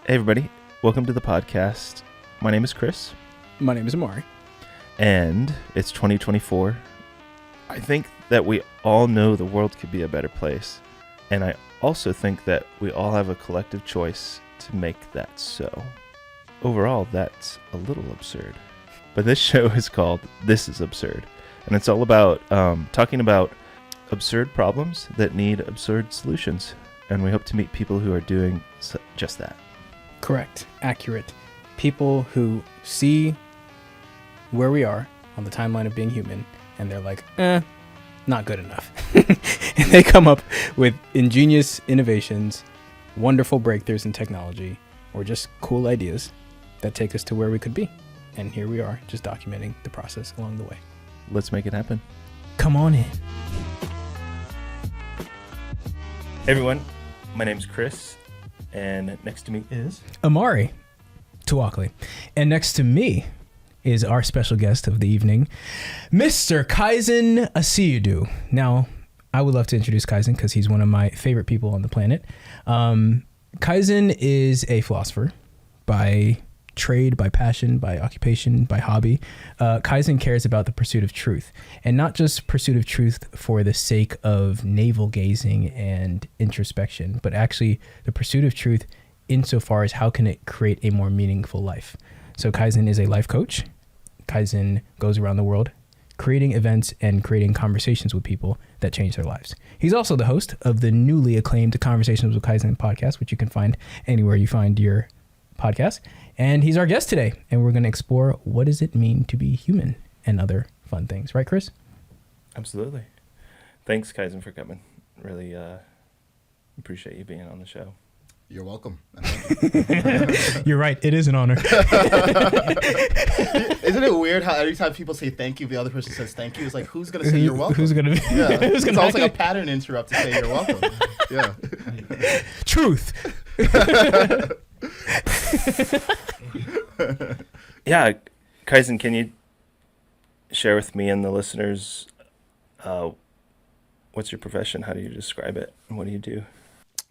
Hey everybody, welcome to the podcast. My name is Chris. My name is Amari. And it's 2024. I think that we all know the world could be a better place. And I also think that we all have a collective choice to make that so. Overall, that's a little absurd. But this show is called This is Absurd. And it's all about talking about absurd problems that need absurd solutions. And we hope to meet people who are doing just that. Correct. Accurate. People who see where we are on the timeline of being human, and they're like, not good enough. And they come up with ingenious innovations, wonderful breakthroughs in technology, or just cool ideas that take us to where we could be. And here we are, just documenting the process along the way. Let's make it happen. Come on in. Hey everyone, my name's Chris, and next to me is Amari Tuwakli. And next to me is our special guest of the evening, Mr. Kaizen Asiedu. Now, I would love to introduce Kaizen because he's one of my favorite people on the planet. Kaizen is a philosopher by trade, by passion, by occupation, by hobby. Kaizen cares about the pursuit of truth, and not just pursuit of truth for the sake of navel gazing and introspection, but actually the pursuit of truth insofar as how can it create a more meaningful life. So Kaizen is a life coach. Kaizen goes around the world creating events and creating conversations with people that change their lives. He's also the host of the newly acclaimed Conversations with Kaizen podcast, which you can find anywhere you find your podcast. And he's our guest today, and we're going to explore what does it mean to be human and other fun things. Right, Chris? Absolutely. Thanks, Kaizen, for coming. Really appreciate you being on the show. You're welcome. You're right. It is an honor. Isn't it weird how every time people say thank you, the other person says thank you? It's like, who's going to say you're welcome? Who's going to be? Yeah. It's almost like a pattern interrupt to say you're welcome. Yeah. Truth. Yeah, Kaizen, can you share with me and the listeners what's your profession? How do you describe it? And what do you do?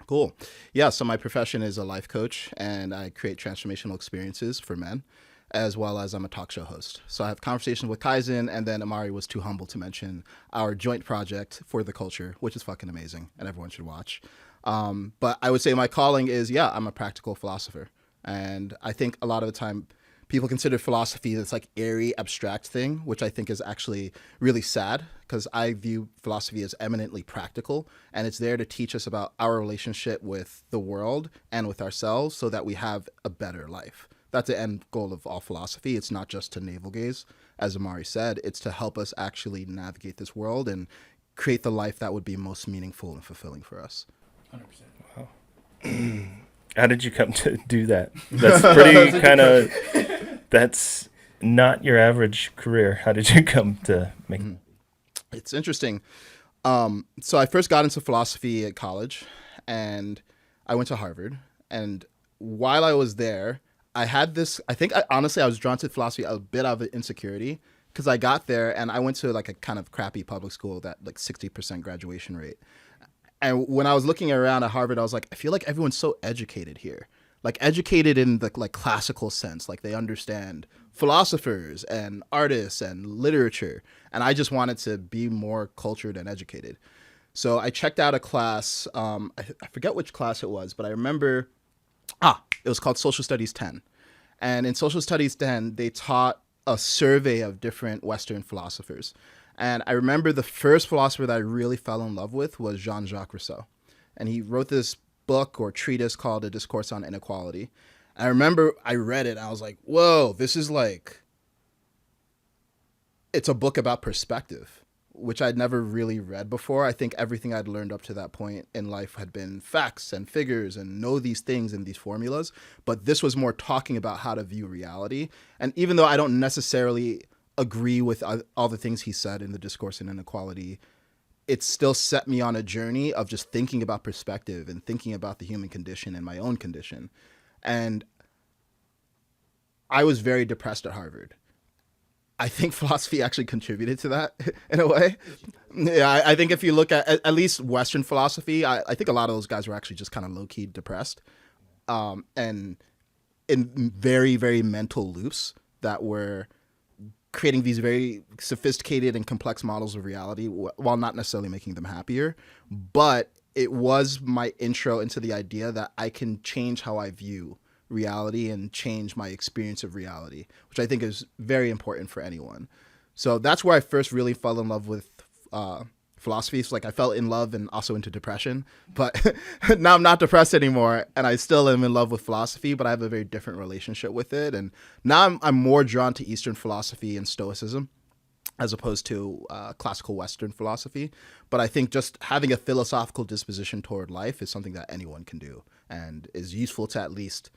Cool. Yeah, so my profession is a life coach, and I create transformational experiences for men, as well as I'm a talk show host. So I have conversations with Kaizen, and then Amari was too humble to mention our joint project For the Culture, which is fucking amazing, and everyone should watch. But I would say my calling is, I'm a practical philosopher. And I think a lot of the time people consider philosophy this like airy, abstract thing, which I think is actually really sad because I view philosophy as eminently practical, and it's there to teach us about our relationship with the world and with ourselves so that we have a better life. That's the end goal of all philosophy. It's not just to navel gaze, as Amari said. It's to help us actually navigate this world and create the life that would be most meaningful and fulfilling for us. 100%. Wow. How did you come to do that? That's pretty kind of, that's not your average career. How did you come to make it? It's interesting. So I first got into philosophy at college, and I went to Harvard. And while I was there, I had this, honestly, I was drawn to philosophy a bit out of insecurity because I got there and I went to like a kind of crappy public school that like 60% graduation rate. And when I was looking around at Harvard, I was like, I feel like everyone's so educated here, like educated in the like classical sense, like they understand philosophers and artists and literature. And I just wanted to be more cultured and educated. So I checked out a class. I forget which class it was, but I remember, it was called Social Studies 10. And in Social Studies 10, they taught a survey of different Western philosophers. And I remember the first philosopher that I really fell in love with was Jean-Jacques Rousseau. And he wrote this book or treatise called A Discourse on Inequality. I remember I read it and I was like, whoa, this is like, it's a book about perspective, which I'd never really read before. I think everything I'd learned up to that point in life had been facts and figures and know these things and these formulas. But this was more talking about how to view reality. And even though I don't necessarily agree with all the things he said in the Discourse on Inequality, it still set me on a journey of just thinking about perspective and thinking about the human condition and my own condition. And I was very depressed at Harvard. I think philosophy actually contributed to that in a way. Yeah, I think if you look at least Western philosophy, I think a lot of those guys were actually just kind of low-key depressed. and in very, very mental loops that were creating these very sophisticated and complex models of reality while not necessarily making them happier. But it was my intro into the idea that I can change how I view reality and change my experience of reality, which I think is very important for anyone. So that's where I first really fell in love with philosophy. So like I fell in love and also into depression, but now I'm not depressed anymore, and I still am in love with philosophy, but I have a very different relationship with it. And now I'm more drawn to Eastern philosophy and Stoicism as opposed to classical Western philosophy. But I think just having a philosophical disposition toward life is something that anyone can do and is useful to at least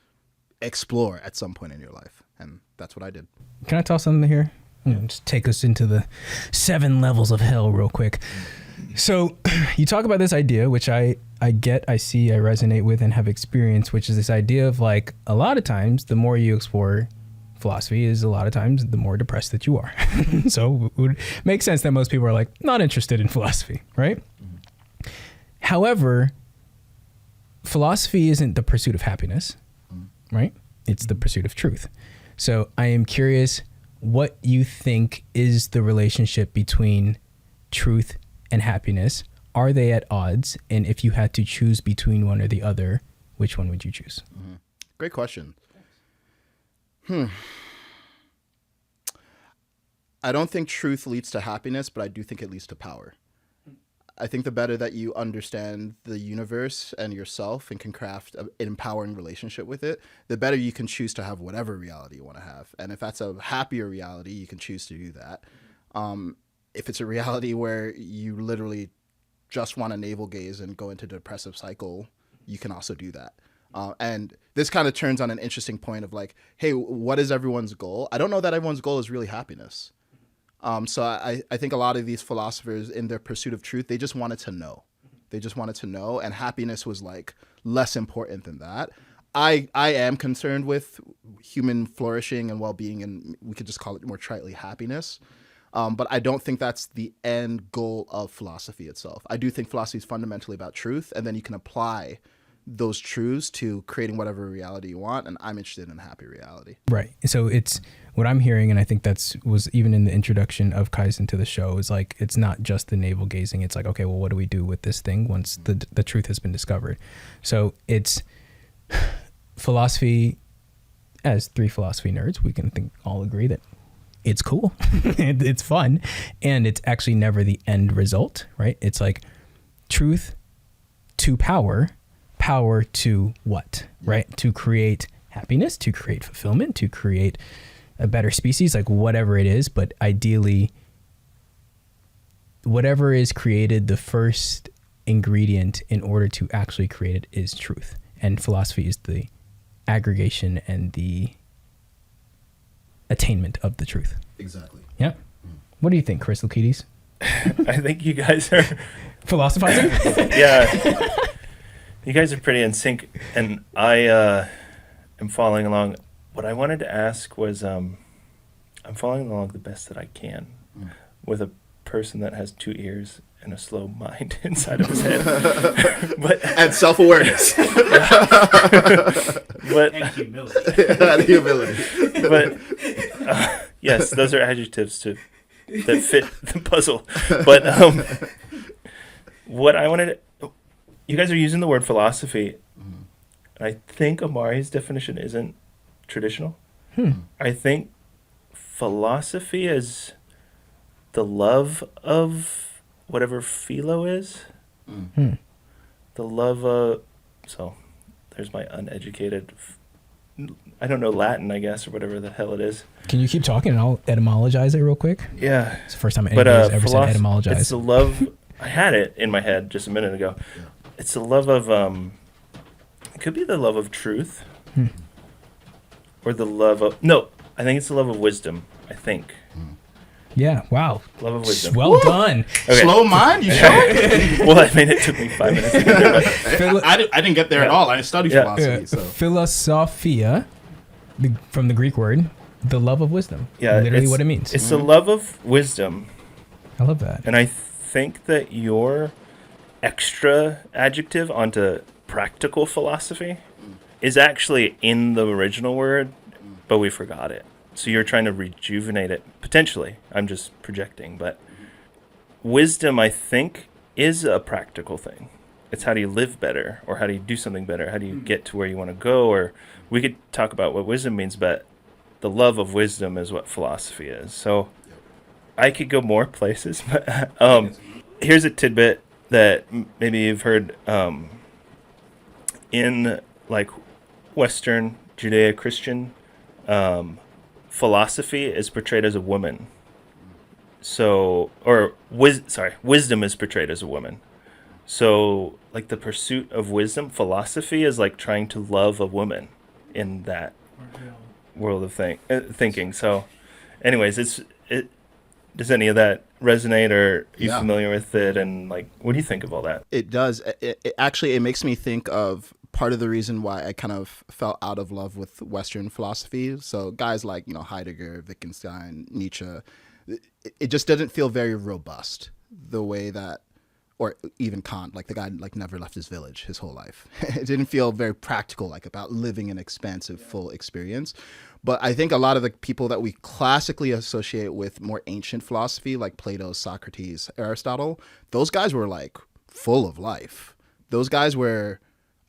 explore at some point in your life. And that's what I did. Can I toss something here? Just take us into the 7 levels of hell real quick. So you talk about this idea, which I get, I see, I resonate with and have experienced, which is this idea of like a lot of times the more you explore philosophy is a lot of times the more depressed that you are. So it would make sense that most people are like not interested in philosophy, right? Mm-hmm. However, philosophy isn't the pursuit of happiness, right? It's the pursuit of truth. So I am curious what you think is the relationship between truth and happiness. Are they at odds? And if you had to choose between one or the other, which one would you choose? Mm-hmm. Great question. I don't think truth leads to happiness, but I do think it leads to power. I think the better that you understand the universe and yourself and can craft an empowering relationship with it, the better you can choose to have whatever reality you want to have. And if that's a happier reality, you can choose to do that. If it's a reality where you literally just want to navel gaze and go into a depressive cycle, you can also do that. And this kind of turns on an interesting point of like, hey, what is everyone's goal? I don't know that everyone's goal is really happiness. So I think a lot of these philosophers in their pursuit of truth, they just wanted to know. They just wanted to know. And happiness was like less important than that. I am concerned with human flourishing and well-being, and we could just call it more tritely happiness. But I don't think that's the end goal of philosophy itself. I do think philosophy is fundamentally about truth, and then you can apply those truths to creating whatever reality you want. And I'm interested in a happy reality. Right. So it's what I'm hearing, and I think was even in the introduction of Kaizen to the show, is like, it's not just the navel gazing. It's like, okay, well, what do we do with this thing once the truth has been discovered? So it's philosophy. As 3 philosophy nerds, we can all agree that it's cool, it's fun, and it's actually never the end result, right? It's like truth to power to what, right? To create happiness, to create fulfillment, to create a better species, like whatever it is. But ideally, whatever is created, the first ingredient in order to actually create it is truth. And philosophy is the aggregation and the attainment of the truth. Exactly. Yeah. What do you think, Crystal Keaties? I think you guys are philosophizing. Yeah. You guys are pretty in sync, and I am following along. What I wanted to ask was, I'm following along the best that I can with a person that has 2 ears and a slow mind inside of his head. And self-awareness. And humility. But yes, those are adjectives that fit the puzzle. But what I wanted to, you guys are using the word philosophy. And I think Amari's definition isn't traditional. I think philosophy is the love of whatever philo is. The love of, so there's my uneducated, I don't know Latin, I guess, or whatever the hell it is. Can you keep talking and I'll etymologize it real quick? Yeah. It's the first time anybody's ever said etymologize. It's the love, I had it in my head just a minute ago. Yeah. It's the love of, it could be the love of truth. Or the love of, no, I think it's the love of wisdom, I think. Yeah, wow. Love of wisdom. Well done. Okay. Slow mind, you sure? Well, I mean, it took me 5 minutes to get there. But I didn't get there at all. I studied philosophy. So. Philosophia, from the Greek word, the love of wisdom. Yeah, literally what it means. It's the love of wisdom. I love that. And I think that your extra adjective onto practical philosophy is actually in the original word, but we forgot it. So you're trying to rejuvenate it, potentially. I'm just projecting, but wisdom, I think, is a practical thing. It's how do you live better, or how do you do something better? How do you get to where you want to go? Or we could talk about what wisdom means, but the love of wisdom is what philosophy is. So I could go more places, but here's a tidbit that maybe you've heard. In like Western Judeo-Christian philosophy is portrayed as a woman. So, wisdom is portrayed as a woman. So, like the pursuit of wisdom, philosophy is like trying to love a woman in that world of thinking. So, anyways, does any of that resonate, or are you familiar with it? And like, what do you think of all that? It does. It makes me think of part of the reason why I kind of fell out of love with Western philosophy. So guys like, Heidegger, Wittgenstein, Nietzsche, it just doesn't feel very robust the way that, or even Kant, like the guy like never left his village his whole life. It didn't feel very practical, like about living an expansive, full experience. But I think a lot of the people that we classically associate with more ancient philosophy, like Plato, Socrates, Aristotle, those guys were like full of life. Those guys were,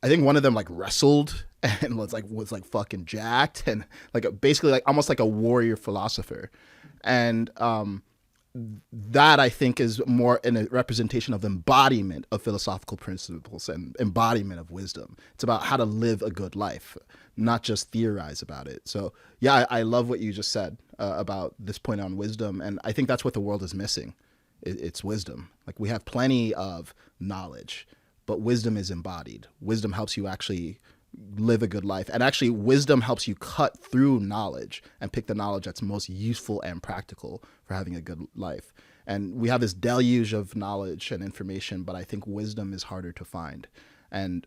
I think one of them like wrestled and was like fucking jacked, and like basically like almost like a warrior philosopher. And that I think is more in a representation of embodiment of philosophical principles and embodiment of wisdom. It's about how to live a good life, not just theorize about it. So yeah, I love what you just said about this point on wisdom. And I think that's what the world is missing. It's wisdom. Like we have plenty of knowledge, but wisdom is embodied. Wisdom helps you actually live a good life. And actually wisdom helps you cut through knowledge and pick the knowledge that's most useful and practical for having a good life. And we have this deluge of knowledge and information, but I think wisdom is harder to find. And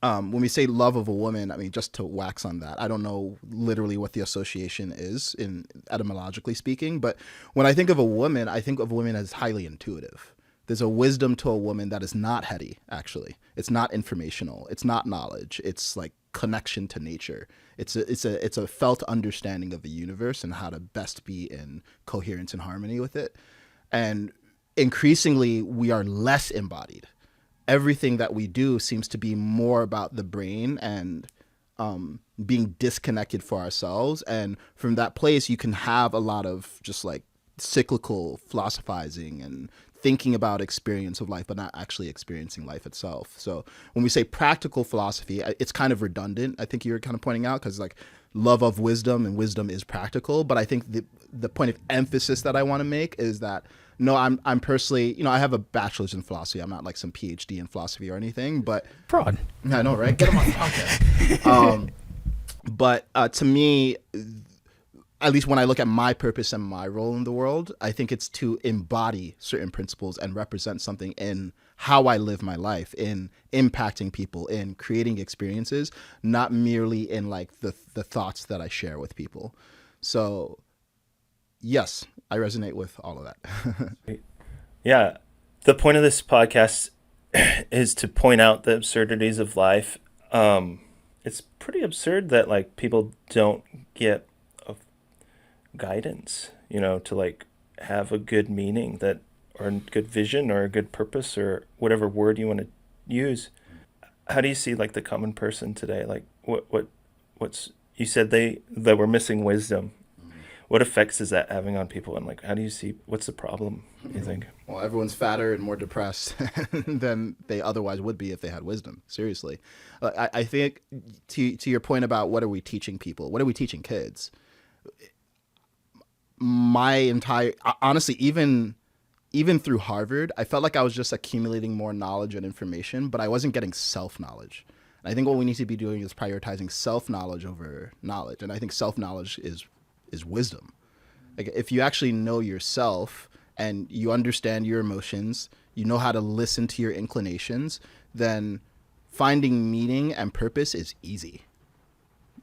when we say love of a woman, I mean, just to wax on that, I don't know literally what the association is in etymologically speaking, but when I think of a woman, I think of a woman as highly intuitive. There's a wisdom to a woman that is not heady, actually. It's not informational. It's not knowledge. It's like connection to nature. It's a felt understanding of the universe and how to best be in coherence and harmony with it. And increasingly, we are less embodied. Everything that we do seems to be more about the brain and being disconnected for ourselves. And from that place, you can have a lot of just like cyclical philosophizing and thinking about experience of life, but not actually experiencing life itself. So when we say practical philosophy, it's kind of redundant. I think you're kind of pointing out, because like love of wisdom and wisdom is practical. But I think the point of emphasis that I want to make is that no, I'm personally, I have a bachelor's in philosophy. I'm not like some PhD in philosophy or anything, but Fraud. I know, right? Get him on the podcast. But to me, at least when I look at my purpose and my role in the world, I think it's to embody certain principles and represent something in how I live my life, in impacting people, in creating experiences, not merely in like the thoughts that I share with people. So yes, I resonate with all of that. Yeah. The point of this podcast is to point out the absurdities of life. It's pretty absurd that like people don't get guidance, to like have a good meaning or a good vision or a good purpose or whatever word you want to use. How do you see like the common person today? Like what's you said they were missing wisdom. What effects is that having on people? And like, how do you see, what's the problem, you think? Well, everyone's fatter and more depressed than they otherwise would be if they had wisdom. Seriously. I think to your point about what are we teaching people? What are we teaching kids? Honestly, even through Harvard, I felt like I was just accumulating more knowledge and information, but I wasn't getting self-knowledge. And I think what we need to be doing is prioritizing self-knowledge over knowledge. And I think self-knowledge is wisdom. Like if you actually know yourself and you understand your emotions, you know how to listen to your inclinations, then finding meaning and purpose is easy.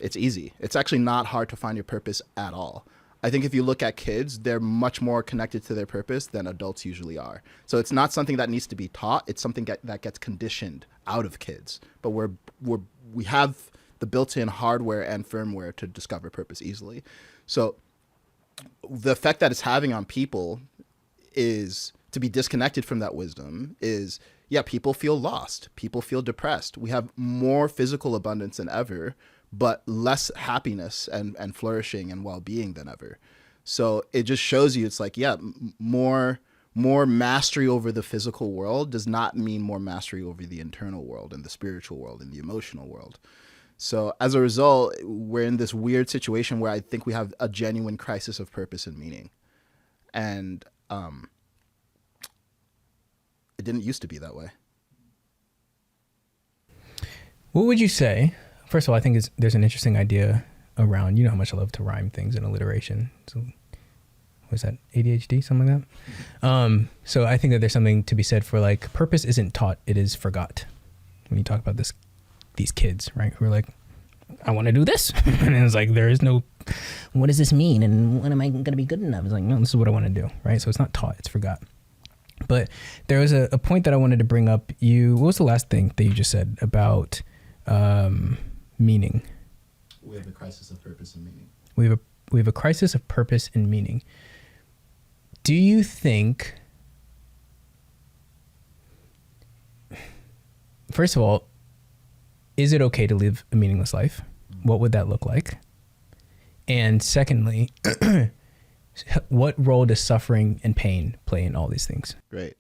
It's easy. It's actually not hard to find your purpose at all. I think if you look at kids, they're much more connected to their purpose than adults usually are. So it's not something that needs to be taught. It's something that gets conditioned out of kids. But we have the built-in hardware and firmware to discover purpose easily. So the effect that it's having on people is to be disconnected from that wisdom is, yeah, people feel lost. People feel depressed. We have more physical abundance than ever, but less happiness and flourishing and well-being than ever. So it just shows you, it's like, yeah, more mastery over the physical world does not mean more mastery over the internal world and the spiritual world and the emotional world. So as a result, we're in this weird situation where I think we have a genuine crisis of purpose and meaning. And it didn't used to be that way. What would you say? First of all, I think there's an interesting idea around, you know how much I love to rhyme things in alliteration. So was that ADHD, something like that? So I think that there's something to be said for like purpose isn't taught, it is forgot. When you talk about these kids, right? Who are like, I want to do this. And it's like, there is no, what does this mean? And when am I going to be good enough? It's like, no, this is what I want to do, right? So it's not taught, it's forgot. But there was a point that I wanted to bring up. What was the last thing that you just said about meaning? We have a crisis of purpose and meaning. We have a crisis of purpose and meaning. Do you think, first of all, is it okay to live a meaningless life? What would that look like? And secondly, what role does suffering and pain play in all these things? Great.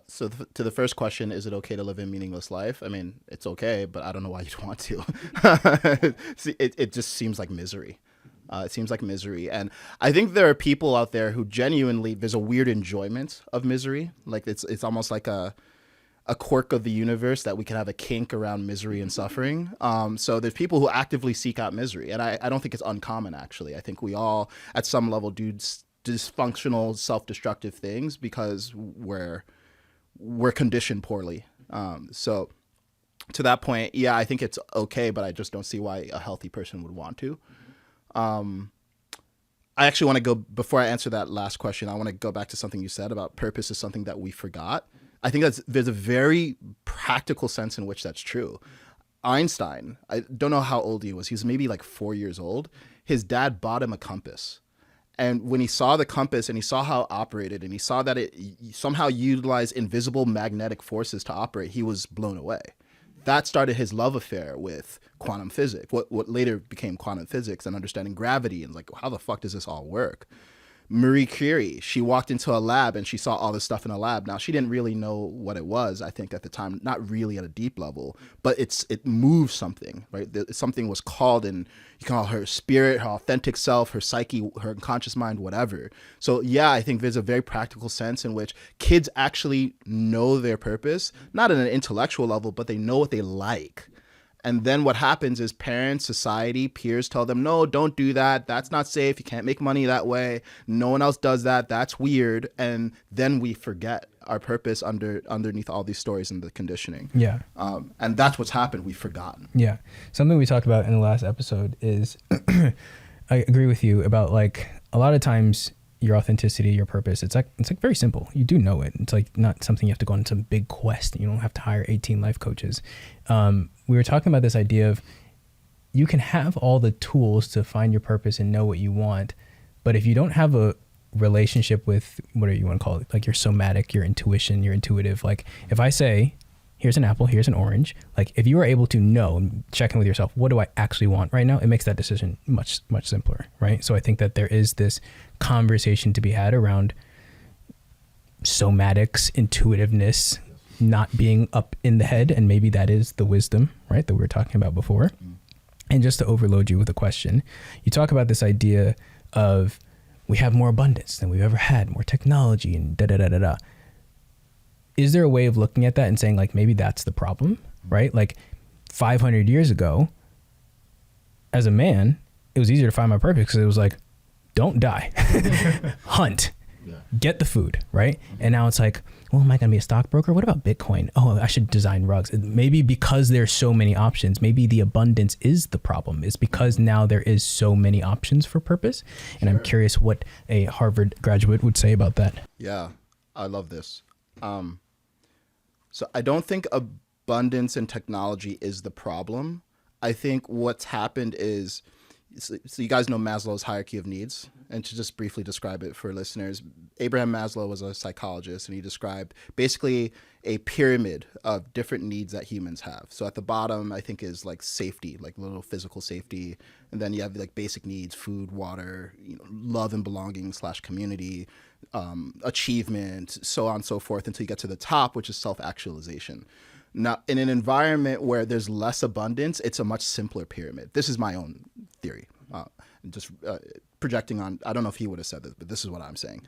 So to the first question, is it okay to live a meaningless life? I mean, it's okay, but I don't know why you'd want to. See, it just seems like misery. It seems like misery. And I think there are people out there who genuinely, there's a weird enjoyment of misery. Like it's almost like a quirk of the universe that we can have a kink around misery and suffering. So there's people who actively seek out misery. And I don't think it's uncommon, actually. I think we all, at some level, do dysfunctional, self-destructive things because we're conditioned poorly. So to that point, yeah, I think it's okay, but I just don't see why a healthy person would want to. I actually want to go, before I answer that last question, I want to go back to something you said about purpose is something that we forgot. I think there's a very practical sense in which that's true. Einstein, I don't know how old he was. He was maybe like 4 years old. His dad bought him a compass. And when he saw the compass and he saw how it operated and he saw that it somehow utilized invisible magnetic forces to operate, he was blown away. That started his love affair with quantum physics, what later became quantum physics and understanding gravity, and like, how the fuck does this all work? Marie Curie, she walked into a lab and she saw all this stuff in a lab. Now, she didn't really know what it was, I think, at the time, not really at a deep level, but it moved something, right? Something was called, and you can call her spirit, her authentic self, her psyche, her unconscious mind, whatever. So yeah, I think there's a very practical sense in which kids actually know their purpose, not at an intellectual level, but they know what they like. And then what happens is parents, society, peers tell them, no, don't do that. That's not safe. You can't make money that way. No one else does that. That's weird. And then we forget our purpose underneath all these stories and the conditioning. Yeah. And that's what's happened. We've forgotten. Yeah. Something we talked about in the last episode is, I agree with you about, like, a lot of times your authenticity, your purpose, it's like very simple. You do know it. It's like not something you have to go on some big quest. You don't have to hire 18 life coaches. We were talking about this idea of you can have all the tools to find your purpose and know what you want, but if you don't have a relationship with whatever you want to call it, like your somatic, your intuition, your intuitive, like if I say, here's an apple, here's an orange, like if you are able to know and check in with yourself, what do I actually want right now? It makes that decision much, much simpler, right? So I think that there is this conversation to be had around somatics, intuitiveness, not being up in the head, and maybe that is the wisdom, right, that we were talking about before. And just to overload you with a question, you talk about this idea of we have more abundance than we've ever had, more technology, and da-da-da-da-da. Is there a way of looking at that and saying, like, maybe that's the problem, right? Like 500 years ago, as a man, it was easier to find my purpose because it was like, don't die, hunt, get the food, right? And now it's like, well, am I going to be a stockbroker? What about Bitcoin? Oh, I should design rugs. Maybe because there's so many options, maybe the abundance is the problem. It's because now there is so many options for purpose. And I'm curious what a Harvard graduate would say about that. Yeah, I love this. So I don't think abundance in technology is the problem. I think what's happened is, so you guys know Maslow's hierarchy of needs. And to just briefly describe it for listeners, Abraham Maslow was a psychologist, and he described basically a pyramid of different needs that humans have. So at the bottom, I think, is like safety, like little physical safety. And then you have like basic needs, food, water, love and belonging / community, achievement, so on and so forth, until you get to the top, which is self-actualization. Now, in an environment where there's less abundance, it's a much simpler pyramid. This is my own theory. Just projecting on, I don't know if he would have said this, but this is what I'm saying.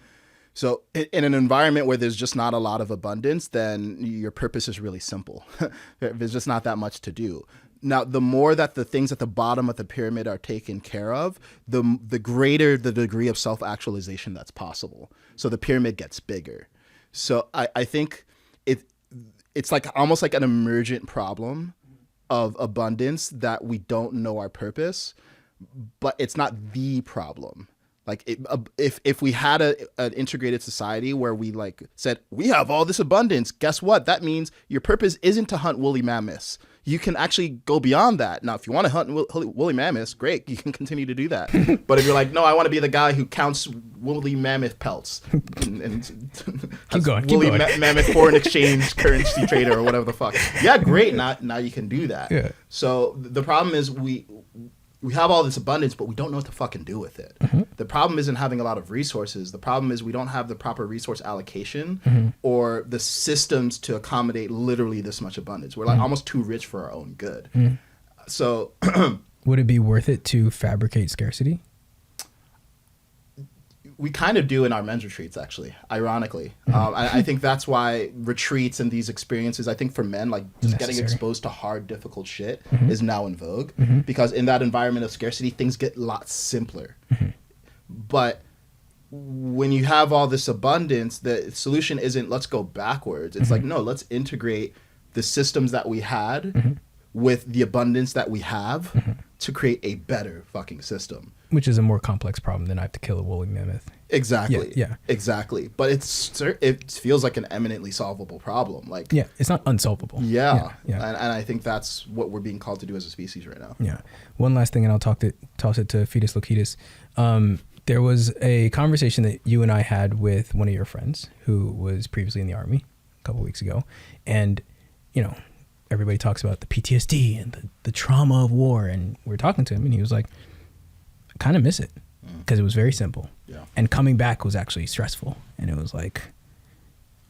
So in an environment where there's just not a lot of abundance, then your purpose is really simple. There's just not that much to do. Now, the more that the things at the bottom of the pyramid are taken care of, the greater the degree of self-actualization that's possible. So the pyramid gets bigger. So I think it's like almost like an emergent problem of abundance that we don't know our purpose, but it's not the problem. Like if we had an integrated society where we like said, we have all this abundance, guess what? That means your purpose isn't to hunt woolly mammoths. You can actually go beyond that. Now, if you want to hunt woolly mammoths, great. You can continue to do that. But if you're like, no, I want to be the guy who counts woolly mammoth pelts and keep going. Mammoth foreign exchange currency trader or whatever the fuck. Yeah, great. Now you can do that. Yeah. So the problem is we have all this abundance, but we don't know what to fucking do with it. Mm-hmm. The problem isn't having a lot of resources. The problem is we don't have the proper resource allocation or the systems to accommodate literally this much abundance. We're like almost too rich for our own good. So would it be worth it to fabricate scarcity? We kind of do in our men's retreats, actually, ironically. I think that's why retreats and these experiences, I think for men, like just getting exposed to hard, difficult shit is now in vogue. Because in that environment of scarcity, things get a lot simpler. But when you have all this abundance, the solution isn't let's go backwards. It's like, no, let's integrate the systems that we had with the abundance that we have to create a better fucking system. Which is a more complex problem than I have to kill a woolly mammoth. Exactly. Yeah. Exactly. But it feels like an eminently solvable problem. Like, yeah, it's not unsolvable. Yeah. And I think that's what we're being called to do as a species right now. Yeah. One last thing, and I'll toss it to Fetus Lokitis. There was a conversation that you and I had with one of your friends who was previously in the Army a couple weeks ago. And, everybody talks about the PTSD and the trauma of war. And we were talking to him, and he was like, I kind of miss it because it was very simple. Yeah. And coming back was actually stressful. And it was like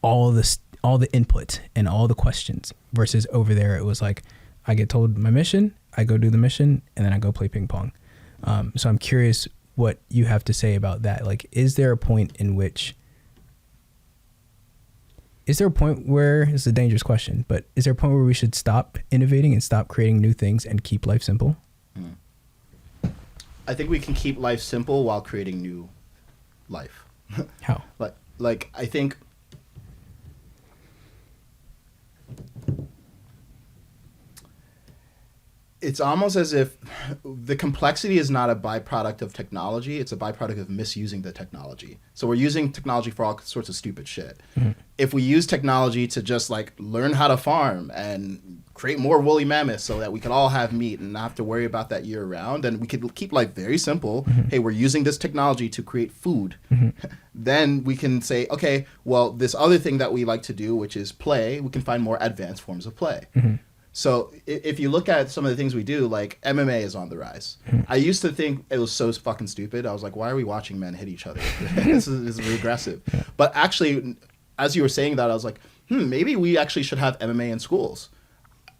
all the input and all the questions versus over there. It was like, I get told my mission, I go do the mission, and then I go play ping pong. So I'm curious what you have to say about that. Like, is there a point where, it's a dangerous question, but is there a point where we should stop innovating and stop creating new things and keep life simple? I think we can keep life simple while creating new life. How? Like I think it's almost as if the complexity is not a byproduct of technology. It's a byproduct of misusing the technology. So we're using technology for all sorts of stupid shit. If we use technology to just like learn how to farm and create more woolly mammoths so that we can all have meat and not have to worry about that year round, then we could keep life very simple. Hey, we're using this technology to create food. Then we can say, okay, well, this other thing that we like to do, which is play, we can find more advanced forms of play. So if you look at some of the things we do, like MMA is on the rise. I used to think it was so fucking stupid. I was like, why are we watching men hit each other? This is regressive. But actually, as you were saying that, I was like, maybe we actually should have MMA in schools.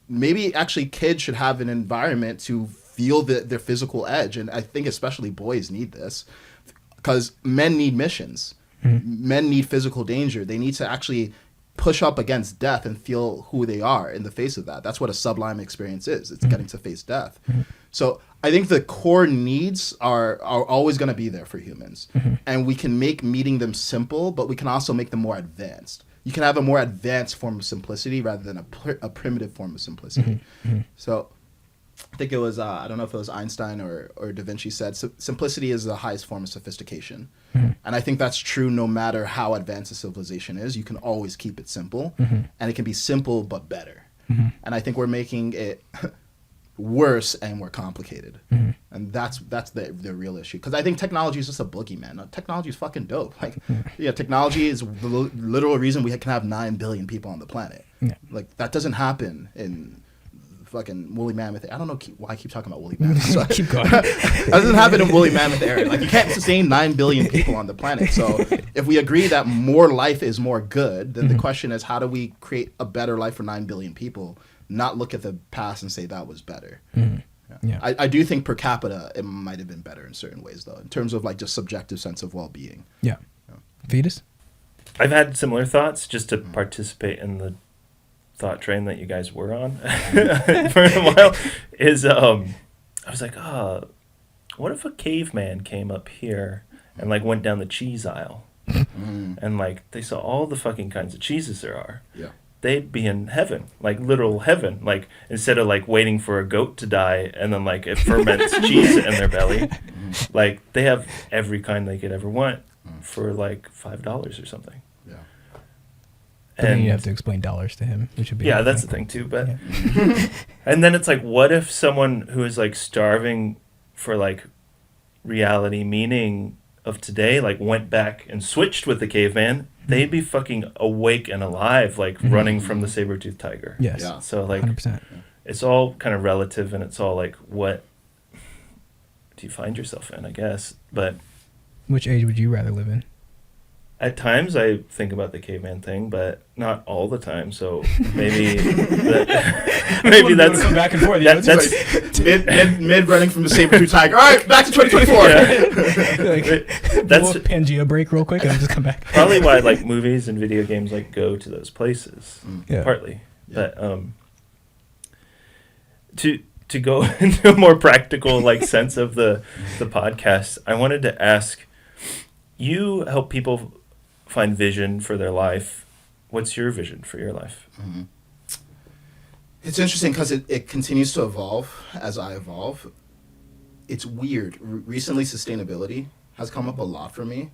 Maybe actually kids should have an environment to feel their physical edge. And I think especially boys need this because men need missions. Men need physical danger. They need to actually push up against death and feel who they are in the face of that. That's what a sublime experience is. It's getting to face death. So I think the core needs are always going to be there for humans. And we can make meeting them simple, but we can also make them more advanced. You can have a more advanced form of simplicity rather than a primitive form of simplicity. So I think it was, I don't know if it was Einstein or Da Vinci said, simplicity is the highest form of sophistication. And I think that's true no matter how advanced a civilization is. You can always keep it simple, and it can be simple but better. And I think we're making it worse and more complicated. And that's the real issue. Because I think technology is just a boogeyman. Technology is fucking dope. Like, technology is the literal reason we can have 9 billion people on the planet. Like, that doesn't happen in fucking woolly mammoth. I don't know why I keep talking about woolly mammoth. So Keep going. that doesn't happen in woolly mammoth area. Like, you can't sustain 9 billion people on the planet. So if we agree that more life is more good, then the question is, how do we create a better life for 9 billion people? Not look at the past and say that was better. I do think per capita it might have been better in certain ways, though, in terms of like just subjective sense of well-being. Fetus? I've had similar thoughts just to participate in the thought train that you guys were on for a while. I was like, what if a caveman came up here and like went down the cheese aisle and like they saw all the fucking kinds of cheeses there are? They'd be in heaven, like literal heaven. Like instead of like waiting for a goat to die and then like it ferments cheese in their belly, like they have every kind they could ever want for like $5 or something. But then you have to explain dollars to him, which would be that's the thing too. But and then it's like, what if someone who is like starving for like reality, meaning of today, like went back and switched with the caveman? They'd be fucking awake and alive, like running from the saber-toothed tiger. So like 100%. It's all kind of relative, and it's all like, what do you find yourself in, I guess. But which age would you rather live in? At times I think about the caveman thing, but not all the time. So maybe maybe that's come back and forth. That's like mid running from the saber-tooth tiger. All right, back to 2024. That's Pangea break real quick and I'll just come back. Probably why like movies and video games like go to those places. Partly, but to go into a more practical like sense of the podcast, I wanted to ask, you help people find vision for their life. What's your vision for your life? It's interesting because it continues to evolve as I evolve. It's weird. Recently, sustainability has come up a lot for me.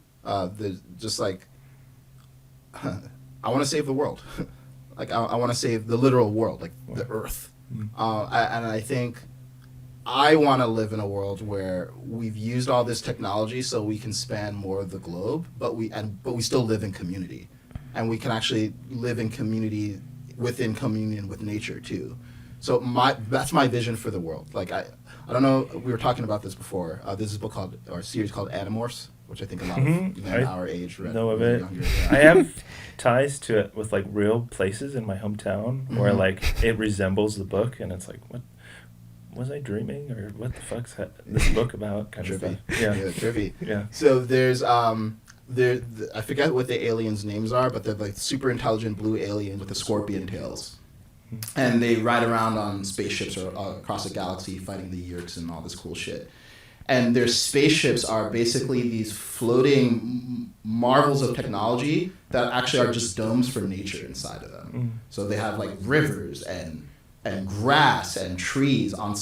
Just like, I want to save the world. Like, I want to save the literal world, like the earth. And I think I want to live in a world where we've used all this technology so we can span more of the globe, but we still live in community, and we can actually live in community within communion with nature too. So that's my vision for the world. Like I don't know, we were talking about this before. There's this book or series called Animorphs, which I think a lot of men our age read. Know of it. I have ties to it with like real places in my hometown where like it resembles the book, and it's like, what was I dreaming, or what the fuck's this book about? Kind of stuff. Trippy. So there's I forget what the aliens' names are, but they're like super intelligent blue aliens with the scorpion tails, and they ride around on spaceships or across the galaxy fighting the Yeerks and all this cool shit. And their spaceships are basically these floating marvels of technology that actually are just domes for nature inside of them. So they have like rivers and grass and trees on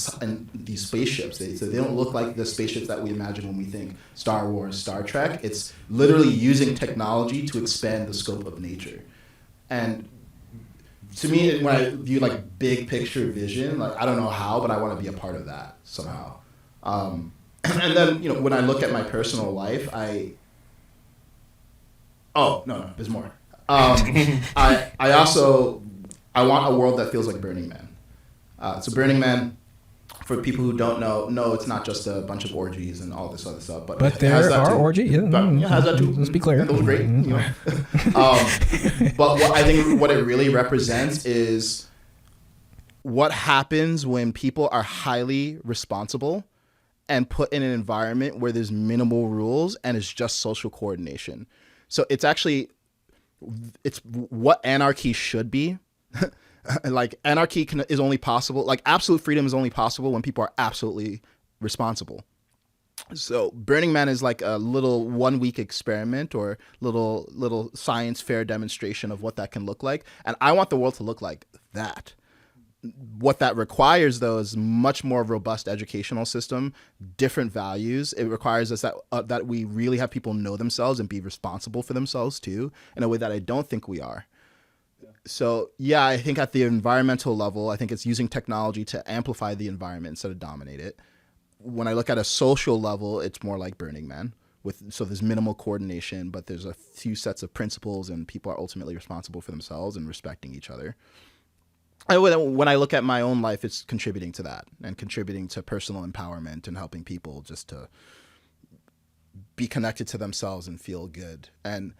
these spaceships. So they don't look like the spaceships that we imagine when we think Star Wars, Star Trek. It's literally using technology to expand the scope of nature. And to me, when I view like big picture vision, like I don't know how, but I want to be a part of that somehow. And then, when I look at my personal life, there's more. I want a world that feels like Burning Man. So Burning Man, for people who don't know, no, it's not just a bunch of orgies and all this other stuff. But there are orgies. Yeah, has that too. Let's be clear. And those are great. But I think what it really represents is what happens when people are highly responsible and put in an environment where there's minimal rules and it's just social coordination. So it's what anarchy should be. Like anarchy is only possible, like absolute freedom is only possible when people are absolutely responsible. So Burning Man is like a little 1 week experiment or little science fair demonstration of what that can look like. And I want the world to look like that. What that requires, though, is much more robust educational system, different values. It requires us that we really have people know themselves and be responsible for themselves too, in a way that I don't think we are. So yeah, I think at the environmental level, I think it's using technology to amplify the environment instead of dominate it. When I look at a social level, it's more like Burning Man. So there's minimal coordination, but there's a few sets of principles, and people are ultimately responsible for themselves and respecting each other. When I look at my own life, it's contributing to that and contributing to personal empowerment and helping people just to be connected to themselves and feel good. And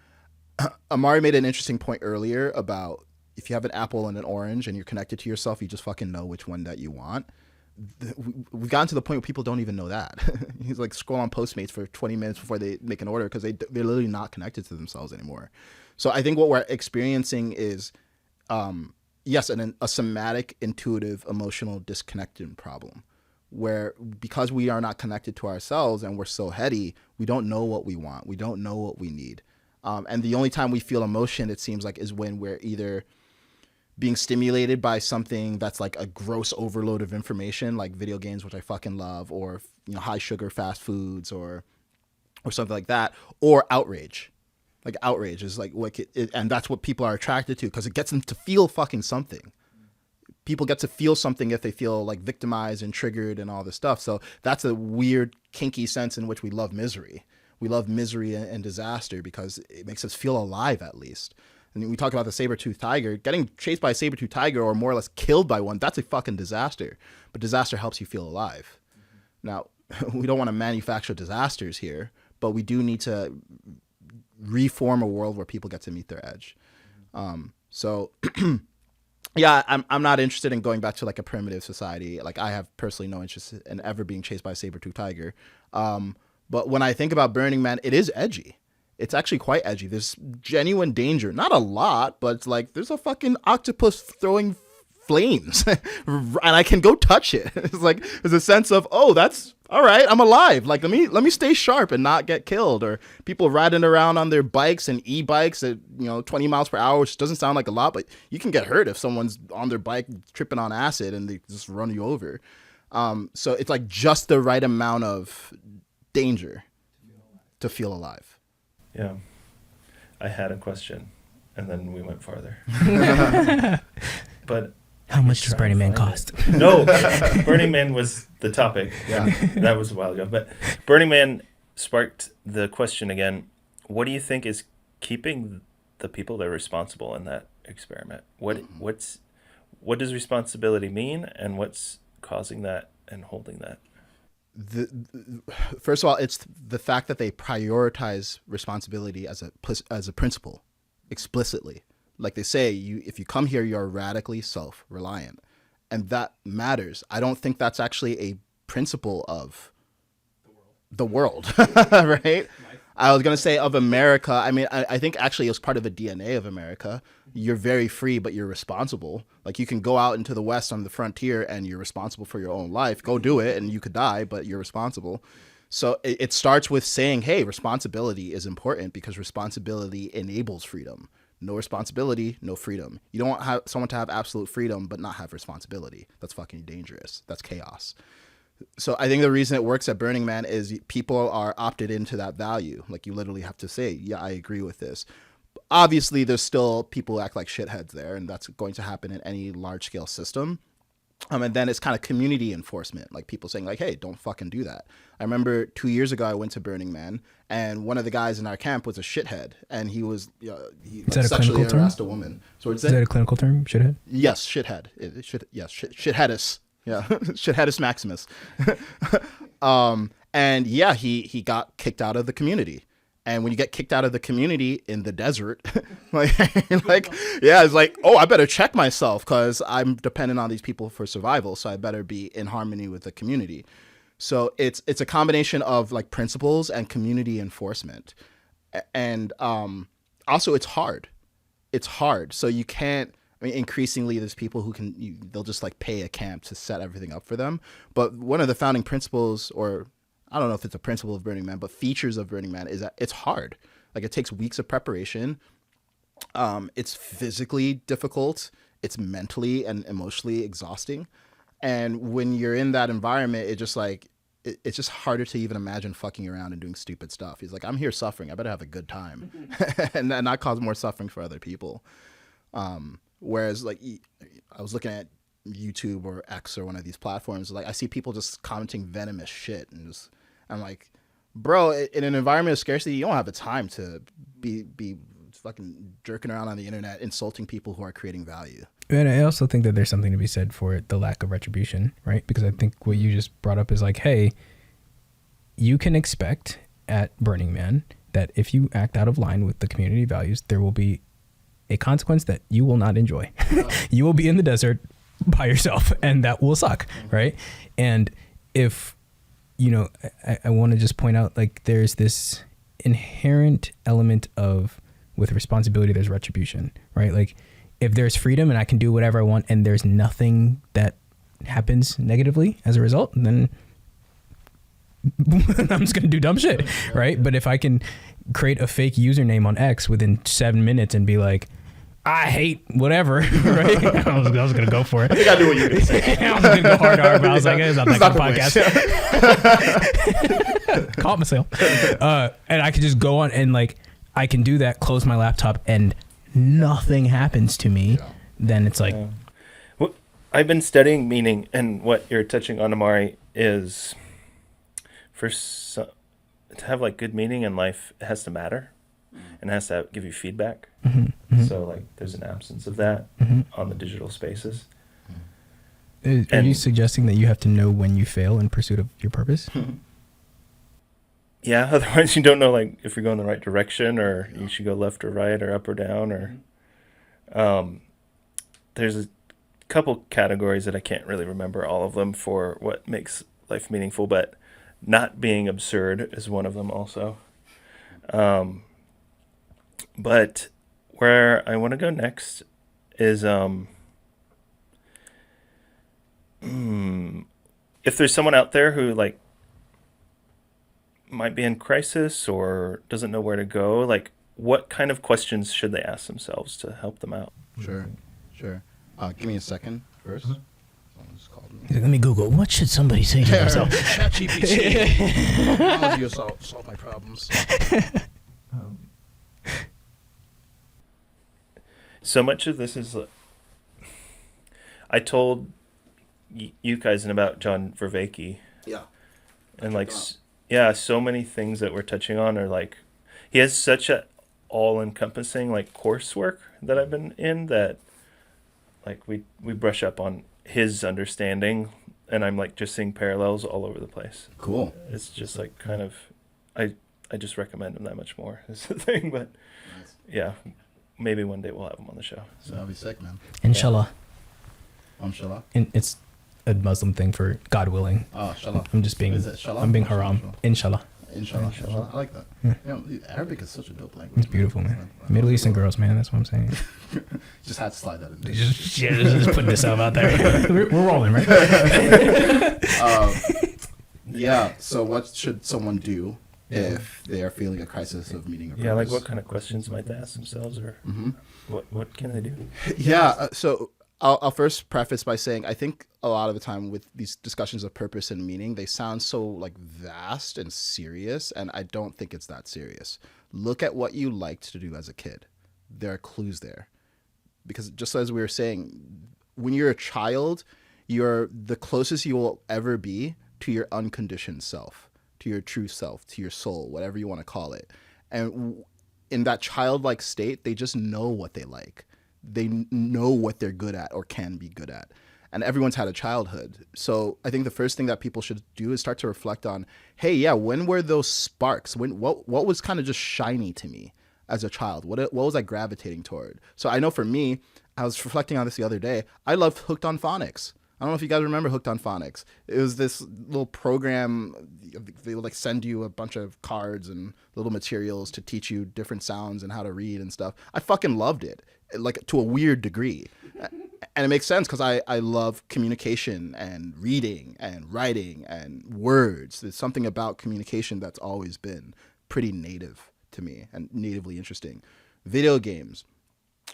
Amari made an interesting point earlier about if you have an apple and an orange and you're connected to yourself, you just fucking know which one that you want. We've gotten to the point where people don't even know that. He's like scroll on Postmates for 20 minutes before they make an order because they're literally not connected to themselves anymore. So I think what we're experiencing is, yes, a somatic, intuitive, emotional disconnected problem where because we are not connected to ourselves and we're so heady, we don't know what we want. We don't know what we need. And the only time we feel emotion, it seems like, is when we're either being stimulated by something that's like a gross overload of information, like video games, which I fucking love, or high sugar fast foods, or something like that, or outrage. Like outrage is like wicked, and that's what people are attracted to because it gets them to feel fucking something. People get to feel something if they feel like victimized and triggered and all this stuff. So that's a weird, kinky sense in which we love misery. We love misery and disaster because it makes us feel alive, at least. And we talk about the saber-toothed tiger. Getting chased by a saber-toothed tiger or more or less killed by one, that's a fucking disaster. But disaster helps you feel alive. Now, we don't want to manufacture disasters here, but we do need to reform a world where people get to meet their edge. So yeah, I'm not interested in going back to like a primitive society. Like I have personally no interest in ever being chased by a saber-toothed tiger. But when I think about Burning Man, it is edgy. It's actually quite edgy. There's genuine danger. Not a lot, but it's like there's a fucking octopus throwing flames and I can go touch it. It's like there's a sense of, oh, that's all right, I'm alive. Like let me stay sharp and not get killed. Or people riding around on their bikes and e-bikes at 20 miles per hour, which doesn't sound like a lot, but you can get hurt if someone's on their bike tripping on acid and they just run you over. So it's like just the right amount of danger to feel alive. Yeah. I had a question, and then we went farther. But how much does Burning Man cost? No, Burning Man was the topic. Yeah. That was a while ago. But Burning Man sparked the question again. What do you think is keeping the people that are responsible in that experiment? What does responsibility mean, and what's causing that and holding that? First of all, it's the fact that they prioritize responsibility as a principle explicitly. Like they say, if you come here, you're radically self-reliant, and that matters. I don't think that's actually a principle of the world, right? I was going to say of America. I mean, I think actually it was part of the DNA of America. You're very free, but you're responsible. Like you can go out into the West on the frontier and you're responsible for your own life. Go do it and you could die, but you're responsible. So it starts with saying, hey, responsibility is important because responsibility enables freedom. No responsibility, no freedom. You don't want someone to have absolute freedom but not have responsibility. That's fucking dangerous. That's chaos. So I think the reason it works at Burning Man is people are opted into that value. Like you literally have to say, yeah, I agree with this. Obviously, there's still people who act like shitheads there, and that's going to happen in any large scale system. And then it's kind of community enforcement, like people saying like, hey, don't fucking do that. I remember 2 years ago, I went to Burning Man and one of the guys in our camp was a shithead and he was, he sexually harassed a woman. So is that a clinical term, shithead? Yes, shithead. Shitheadus. Yeah. Shitheadus Maximus. And yeah, he got kicked out of the community. And when you get kicked out of the community in the desert, it's like, oh, I better check myself because I'm dependent on these people for survival. So I better be in harmony with the community. So it's a combination of like principles and community enforcement. And also it's hard. It's hard. So you can't, I mean, increasingly there's people who they'll just like pay a camp to set everything up for them. But one of the founding principles, or I don't know if it's a principle of Burning Man, but features of Burning Man is that it's hard. Like it takes weeks of preparation. It's physically difficult. It's mentally and emotionally exhausting. And when you're in that environment, it just like, it's just harder to even imagine fucking around and doing stupid stuff. He's like, I'm here suffering. I better have a good time and not cause more suffering for other people. Whereas like I was looking at YouTube or X or one of these platforms, like I see people just commenting venomous shit and just, I'm like, bro, in an environment of scarcity, you don't have the time to be fucking jerking around on the internet, insulting people who are creating value. And I also think that there's something to be said for the lack of retribution, right? Because I think what you just brought up is like, hey, you can expect at Burning Man that if you act out of line with the community values, there will be a consequence that you will not enjoy. You will be in the desert by yourself, and that will suck, right? And if, you know, I want to just point out, like, there's this inherent element of, with responsibility, there's retribution, right? Like, if there's freedom and I can do whatever I want and there's nothing that happens negatively as a result, then I'm just going to do dumb shit, right? But if I can create a fake username on X within 7 minutes and be like, I hate whatever, right? I was going to go for it. I think I knew what you were going to say. I was going to go hard, but I was like, it's not that kind of podcast. Caught myself. And I could just go on and like, I can do that, close my laptop, and nothing happens to me. Yeah. Then it's like... Yeah. Well, I've been studying meaning, and what you're touching on, Amari, is to have like good meaning in life, it has to matter and it has to give you feedback. So like there's an absence of that on the digital spaces. Are you suggesting that you have to know when you fail in pursuit of your purpose? Yeah, otherwise you don't know like if you're going the right direction, or you should go left or right or up or down, or there's a couple categories that I can't really remember all of them for what makes life meaningful, but not being absurd is one of them also. But where I want to go next is if there's someone out there who like might be in crisis or doesn't know where to go, like what kind of questions should they ask themselves to help them out? Sure. Give me a second first. Someone's called me. Let me Google. What should somebody say to themselves? ChatGPT. How do you solve my problems? So much of this is, I told you guys about John Vervaeke. Yeah. And like, yeah, so many things that we're touching on are like, he has such a all-encompassing like coursework that I've been in that like we brush up on his understanding, and I'm like just seeing parallels all over the place. Cool. It's just like kind of, I just recommend him that much more is the thing, but nice. Yeah, maybe one day we'll have him on the show. So that'll be sick, man. Inshallah. Inshallah. And it's a Muslim thing for God willing. Oh, inshallah. I'm just being, I'm being haram. Inshallah. Inshallah. I like that. Yeah. You know, Arabic is such a dope language. It's beautiful, man. Middle Eastern girls, man. That's what I'm saying. Just had to slide that in there. Just putting this out there. We're rolling, right? Yeah. So what should someone do if they are feeling a crisis of meaning or purpose? Yeah, like what kind of questions might they ask themselves, or what can they do? Yeah. So I'll first preface by saying I think a lot of the time with these discussions of purpose and meaning, they sound so like vast and serious, and I don't think it's that serious. Look at what you liked to do as a kid. There are clues there. Because just as we were saying, when you're a child, you're the closest you will ever be to your unconditioned self, to your true self, to your soul, whatever you want to call it. And in that childlike state, they just know what they like. They know what they're good at or can be good at. And everyone's had a childhood. So I think the first thing that people should do is start to reflect on, hey, yeah, when were those sparks? What was kind of just shiny to me as a child? What was I gravitating toward? So I know for me, I was reflecting on this the other day. I loved Hooked on Phonics. I don't know if you guys remember Hooked on Phonics. It was this little program. They would like send you a bunch of cards and little materials to teach you different sounds and how to read and stuff. I fucking loved it, like to a weird degree. And it makes sense because I love communication and reading and writing and words. There's something about communication that's always been pretty native to me and natively interesting. Video games.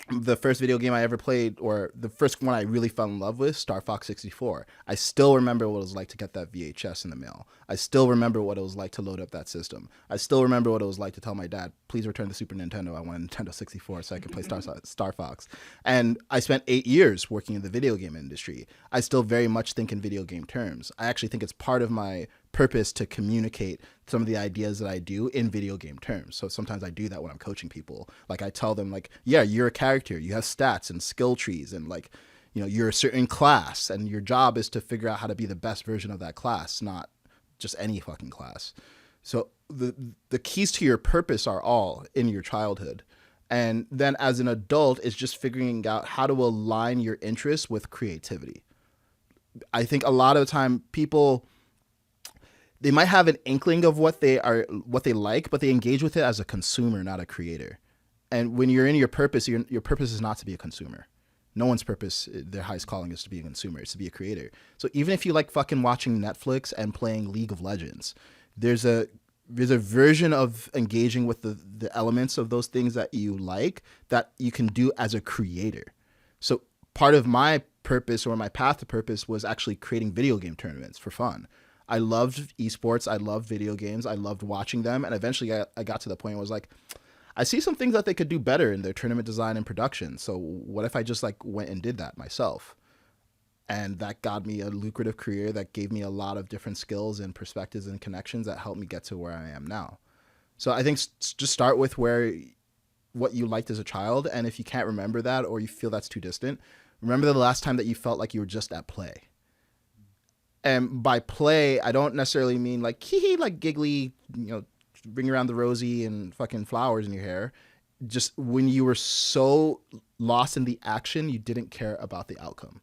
The first video game I ever played, or the first one I really fell in love with, Star Fox 64. I still remember what it was like to get that VHS in the mail. I still remember what it was like to load up that system. I still remember what it was like to tell my dad, please return the Super Nintendo. I want a Nintendo 64 so I could play Star Fox. And I spent 8 years working in the video game industry. I still very much think in video game terms. I actually think it's part of my purpose to communicate some of the ideas that I do in video game terms. So sometimes I do that when I'm coaching people. Like I tell them like, yeah, you're a character, you have stats and skill trees, and like, you know, you're a certain class and your job is to figure out how to be the best version of that class, not just any fucking class. So the keys to your purpose are all in your childhood. And then as an adult, it's just figuring out how to align your interests with creativity. I think a lot of the time people, they might have an inkling of what they like, but they engage with it as a consumer, not a creator. And when you're in your purpose is not to be a consumer. No one's purpose, their highest calling is to be a consumer. It's to be a creator. So even if you like fucking watching Netflix and playing League of Legends, there's a version of engaging with the elements of those things that you like that you can do as a creator. So part of my purpose, or my path to purpose, was actually creating video game tournaments for fun. I loved esports. I loved video games. I loved watching them. And eventually I got to the point where I was like, I see some things that they could do better in their tournament design and production. So what if I just like went and did that myself? And that got me a lucrative career that gave me a lot of different skills and perspectives and connections that helped me get to where I am now. So I think just start with what you liked as a child. And if you can't remember that, or you feel that's too distant, remember the last time that you felt like you were just at play. And by play, I don't necessarily mean like like giggly, you know, bring around the rosy and fucking flowers in your hair. Just when you were so lost in the action, you didn't care about the outcome.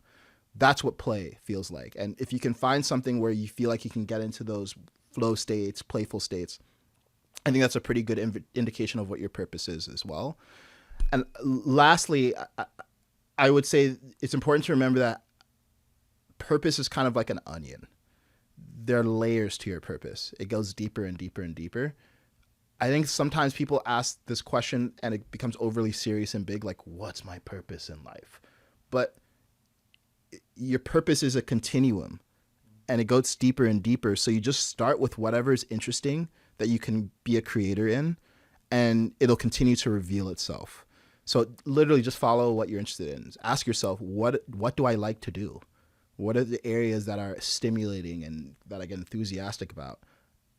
That's what play feels like. And if you can find something where you feel like you can get into those flow states, playful states, I think that's a pretty good indication of what your purpose is as well. And lastly, I would say it's important to remember that purpose is kind of like an onion. There are layers to your purpose. It goes deeper and deeper and deeper. I think sometimes people ask this question and it becomes overly serious and big, like, what's my purpose in life? But your purpose is a continuum and it goes deeper and deeper. So you just start with whatever is interesting that you can be a creator in, and it'll continue to reveal itself. So literally just follow what you're interested in. Ask yourself, what do I like to do? What are the areas that are stimulating and that I get enthusiastic about?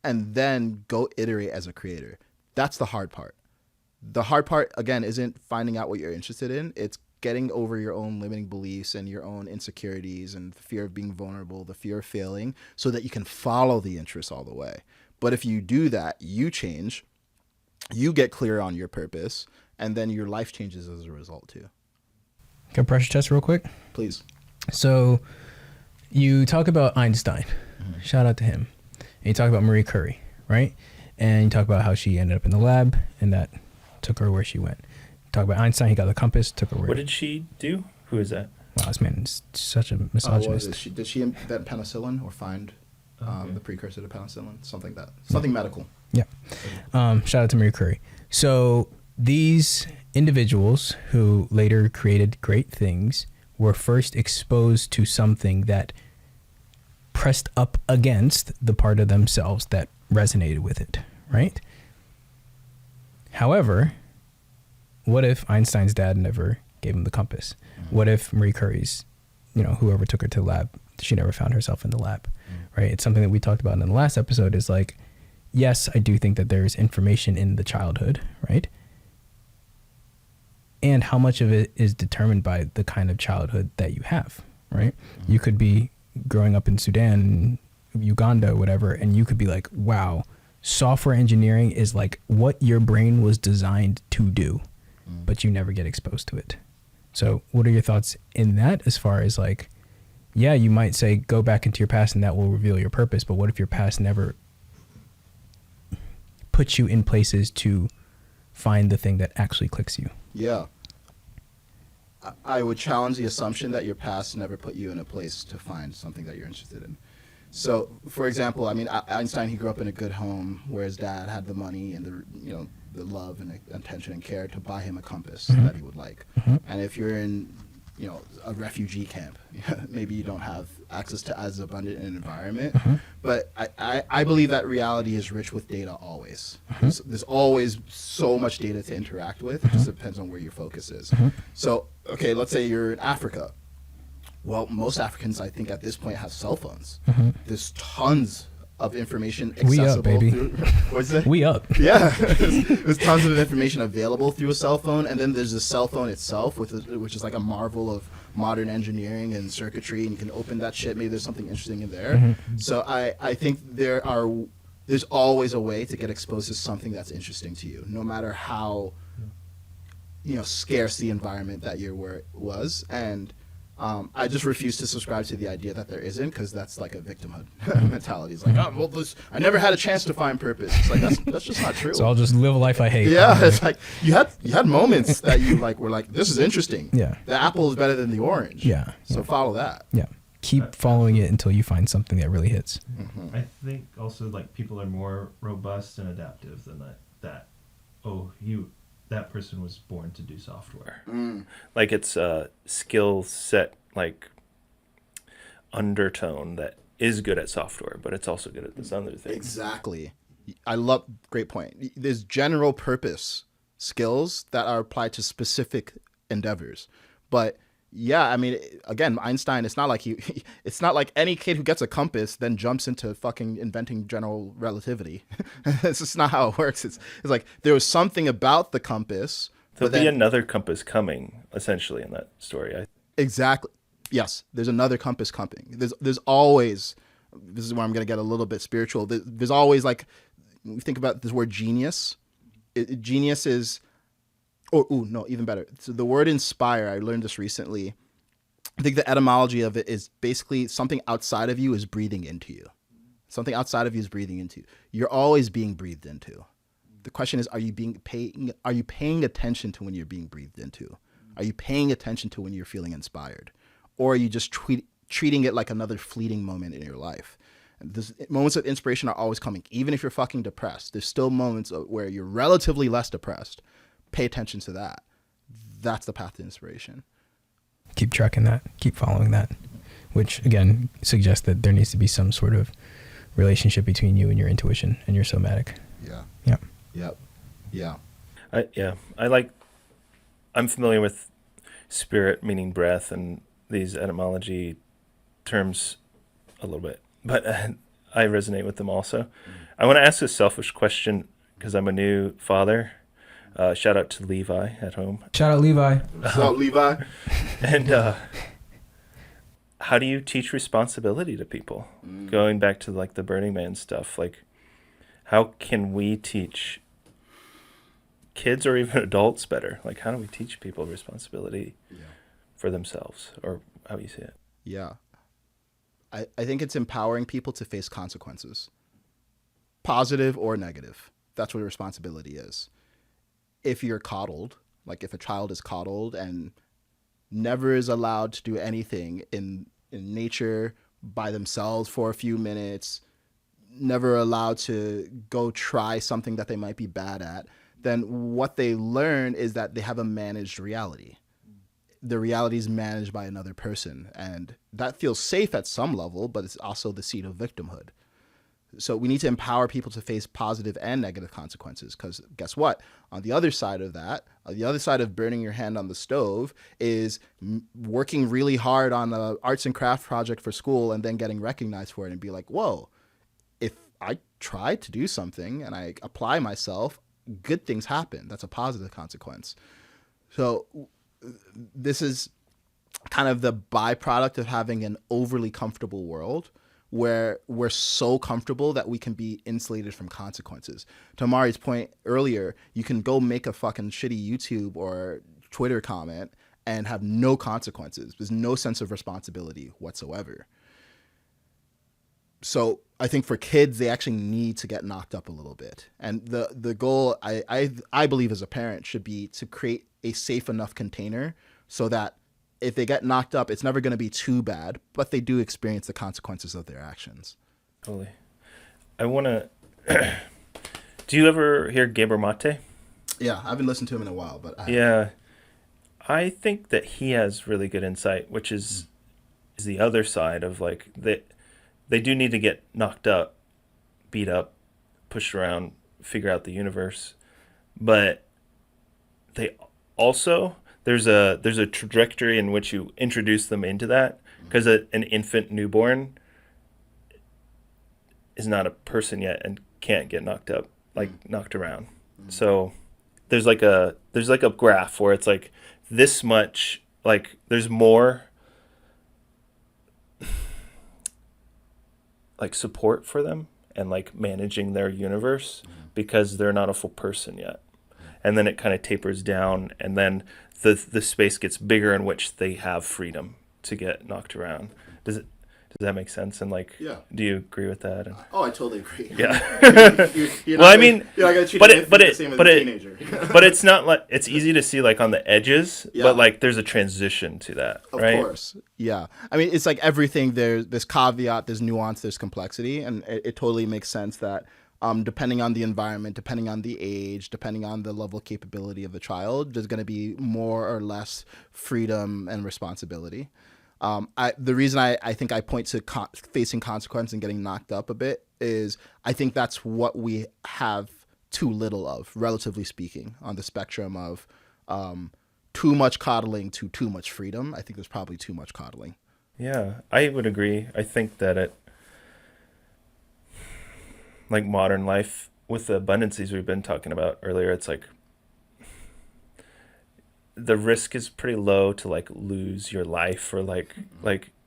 And then go iterate as a creator. That's the hard part. The hard part, again, isn't finding out what you're interested in. It's getting over your own limiting beliefs and your own insecurities and the fear of being vulnerable, the fear of failing, so that you can follow the interest all the way. But if you do that, you change, you get clear on your purpose, and then your life changes as a result too. Can I pressure test real quick? Please. So you talk about Einstein. Mm-hmm. Shout out to him. And you talk about Marie Curie, right? And you talk about how she ended up in the lab and that took her where she went. Talk about Einstein, he got the compass, took her where. What did she do? Who is that? Wow, this man is such a misogynist. Did she invent penicillin or find the precursor to penicillin? Something like that. Something medical. Yeah. Shout out to Marie Curie. So these individuals who later created great things were first exposed to something that pressed up against the part of themselves that resonated with it, right? However, what if Einstein's dad never gave him the compass? Mm-hmm. What if Marie Curie's, whoever took her to the lab, she never found herself in the lab, right? It's something that we talked about in the last episode is like, yes, I do think that there's information in the childhood, right? And how much of it is determined by the kind of childhood that you have, right? Mm-hmm. You could be growing up in Sudan, Uganda, whatever, and you could be like, wow, software engineering is like what your brain was designed to do, but you never get exposed to it. So what are your thoughts in that as far as like, yeah, you might say go back into your past and that will reveal your purpose, but what if your past never puts you in places to find the thing that actually clicks you? Yeah. I would challenge the assumption that your past never put you in a place to find something that you're interested in. So, for example, I mean, Einstein, he grew up in a good home where his dad had the money and the love and attention and care to buy him a compass that he would like. And if you're in, a refugee camp, maybe you don't have access to as abundant an environment. But I believe that reality is rich with data always. There's always so much data to interact with. It just depends on where your focus is. So, okay, let's say you're in Africa. Well, most Africans, I think, at this point have cell phones. There's tons of information accessible. We up, baby. What's that? We up. Yeah. There's tons of information available through a cell phone. And then there's the cell phone itself, which is like a marvel of modern engineering and circuitry. And you can open that shit. Maybe there's something interesting in there. So I think there's always a way to get exposed to something that's interesting to you, no matter how scarce the environment that year was. And I just refuse to subscribe to the idea that there isn't, because that's like a victimhood mentality. It's like, I never had a chance to find purpose. It's like that's just not true. So I'll just live a life I hate. Yeah, it's like you had moments that you were like, this is interesting. Yeah. The apple is better than the orange. Yeah. So follow that. Yeah. Keep following it until you find something that really hits. I think also like people are more robust and adaptive than that. That person was born to do software. Like it's a skill set, like undertone that is good at software, but it's also good at this other thing. Exactly. Great point. There's general purpose skills that are applied to specific endeavors. But yeah, I mean, again, Einstein, it's not like it's not like any kid who gets a compass then jumps into fucking inventing general relativity. It's just not how it works. It's like there was something about the compass. There'll be another compass coming, essentially, in that story. Exactly. Yes, there's another compass coming. There's always, this is where I'm going to get a little bit spiritual. There's always, like, when you think about this word genius, genius is, no, even better. So the word inspire, I learned this recently. I think the etymology of it is basically something outside of you is breathing into you. Something outside of you is breathing into you. You're always being breathed into. The question is, are you paying attention to when you're being breathed into? Are you paying attention to when you're feeling inspired? Or are you just treating it like another fleeting moment in your life? Moments of inspiration are always coming. Even if you're fucking depressed, there's still moments where you're relatively less depressed. Pay attention to that. That's the path to inspiration. Keep tracking that. Keep following that. Which, again, suggests that there needs to be some sort of relationship between you and your intuition and your somatic. Yeah. Yeah. Yep. Yeah. I'm familiar with spirit, meaning breath, and these etymology terms a little bit, but I resonate with them also. I want to ask a selfish question because I'm a new father. Shout out to Levi at home. Shout out Levi. What's up, Levi? And how do you teach responsibility to people? Going back to like the Burning Man stuff, like how can we teach kids or even adults better? Like how do we teach people responsibility for themselves, or how you see it? Yeah. I think it's empowering people to face consequences, positive or negative. That's what responsibility is. If you're coddled, like if a child is coddled and never is allowed to do anything in nature by themselves for a few minutes, never allowed to go try something that they might be bad at, then what they learn is that they have a managed reality. The reality is managed by another person, and that feels safe at some level, but it's also the seat of victimhood. So we need to empower people to face positive and negative consequences, because guess what? On the other side of that, on the other side of burning your hand on the stove is working really hard on an arts and craft project for school and then getting recognized for it and be like, whoa, if I try to do something and I apply myself, good things happen. That's a positive consequence. So this is kind of the byproduct of having an overly comfortable world where we're so comfortable that we can be insulated from consequences. To Mari's point earlier, you can go make a fucking shitty YouTube or Twitter comment and have no consequences. There's no sense of responsibility whatsoever. So I think for kids, they actually need to get knocked up a little bit. And the goal, I believe as a parent, should be to create a safe enough container so that if they get knocked up, it's never going to be too bad, but they do experience the consequences of their actions. Totally. I want to. Do you ever hear Gabor Mate? Yeah, I haven't listened to him in a while, but Yeah, I think that he has really good insight, which is the other side of like they do need to get knocked up, beat up, pushed around, figure out the universe, but they also there's a trajectory in which you introduce them into that, because an infant newborn is not a person yet and can't get knocked up, like knocked around. So there's like a graph where it's like this much, like there's more like support for them and like managing their universe because they're not a full person yet. And then it kind of tapers down, and then the space gets bigger in which they have freedom to get knocked around. Does that make sense? And like, Yeah. Do you agree with that? And, Oh, I totally agree. yeah. You're Well, not I mean, you're not gonna treat but an it, infant but the it, same as but a it, teenager. but it's not like it's easy to see like on the edges, Yeah. but like there's a transition to that, Of right? course. Yeah. I mean, it's like everything. There's caveat, there's nuance, there's complexity. And it totally makes sense that depending on the environment, depending on the age, depending on the level of capability of the child, there's going to be more or less freedom and responsibility. The reason I think I point to facing consequence and getting knocked up a bit is I think that's what we have too little of, relatively speaking, on the spectrum of too much coddling to too much freedom. I think there's probably too much coddling. Yeah, I would agree. I think that like modern life with the abundances we've been talking about earlier, it's like the risk is pretty low to like lose your life, or like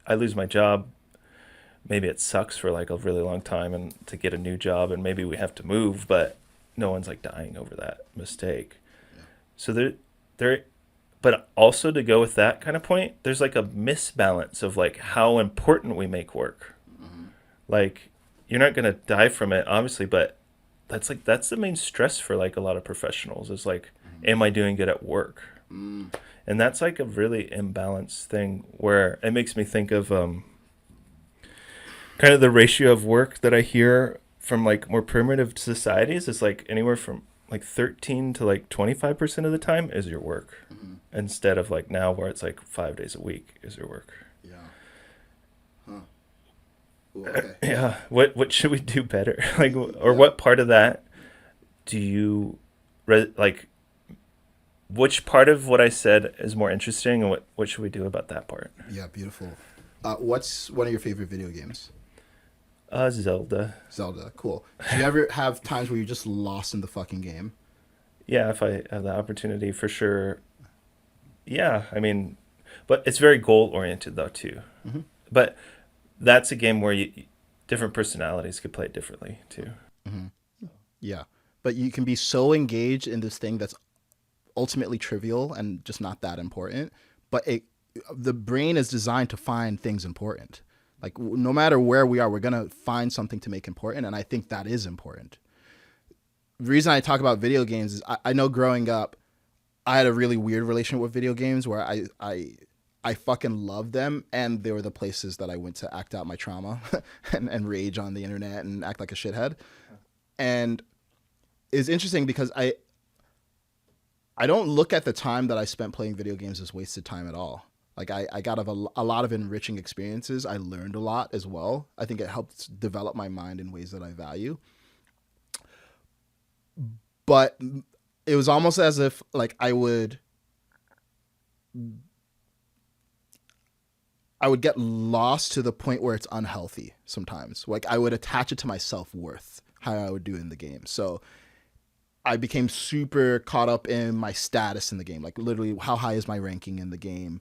I lose my job, maybe it sucks for like a really long time, and to get a new job, and maybe we have to move, but no one's like dying over that mistake. Yeah. So there but also to go with that kind of point, there's like a misbalance of like how important we make work. Like, you're not going to die from it, obviously, but that's the main stress for like a lot of professionals is like, am I doing good at work? And that's like a really imbalanced thing where it makes me think of kind of the ratio of work that I hear from like more primitive societies is like anywhere from like 13 to like 25% of the time is your work, instead of like now where it's like 5 days a week is your work. Yeah. Huh. Ooh, okay. Yeah. What should we do better? Like, or what part of that do you like? Which part of what I said is more interesting, and what should we do about that part? Yeah, beautiful. What's one of your favorite video games? Zelda. Zelda. Cool. Do you ever have times where you're just lost in the fucking game? Yeah, if I have the opportunity, for sure. Yeah, I mean, but it's very goal oriented though too. But that's a game where different personalities could play it differently too. Yeah, but you can be so engaged in this thing that's ultimately trivial and just not that important, but the brain is designed to find things important. Like no matter where we are, we're going to find something to make important, and I think that is important. The reason I talk about video games is I know growing up I had a really weird relationship with video games where I fucking loved them, and they were the places that I went to act out my trauma and rage on the internet and act like a shithead. And it's interesting because I don't look at the time that I spent playing video games as wasted time at all. Like I got a lot of enriching experiences. I learned a lot as well. I think it helped develop my mind in ways that I value. But it was almost as if like I would get lost to the point where it's unhealthy sometimes. Like I would attach it to my self-worth, how I would do in the game. So I became super caught up in my status in the game. Like literally, how high is my ranking in the game?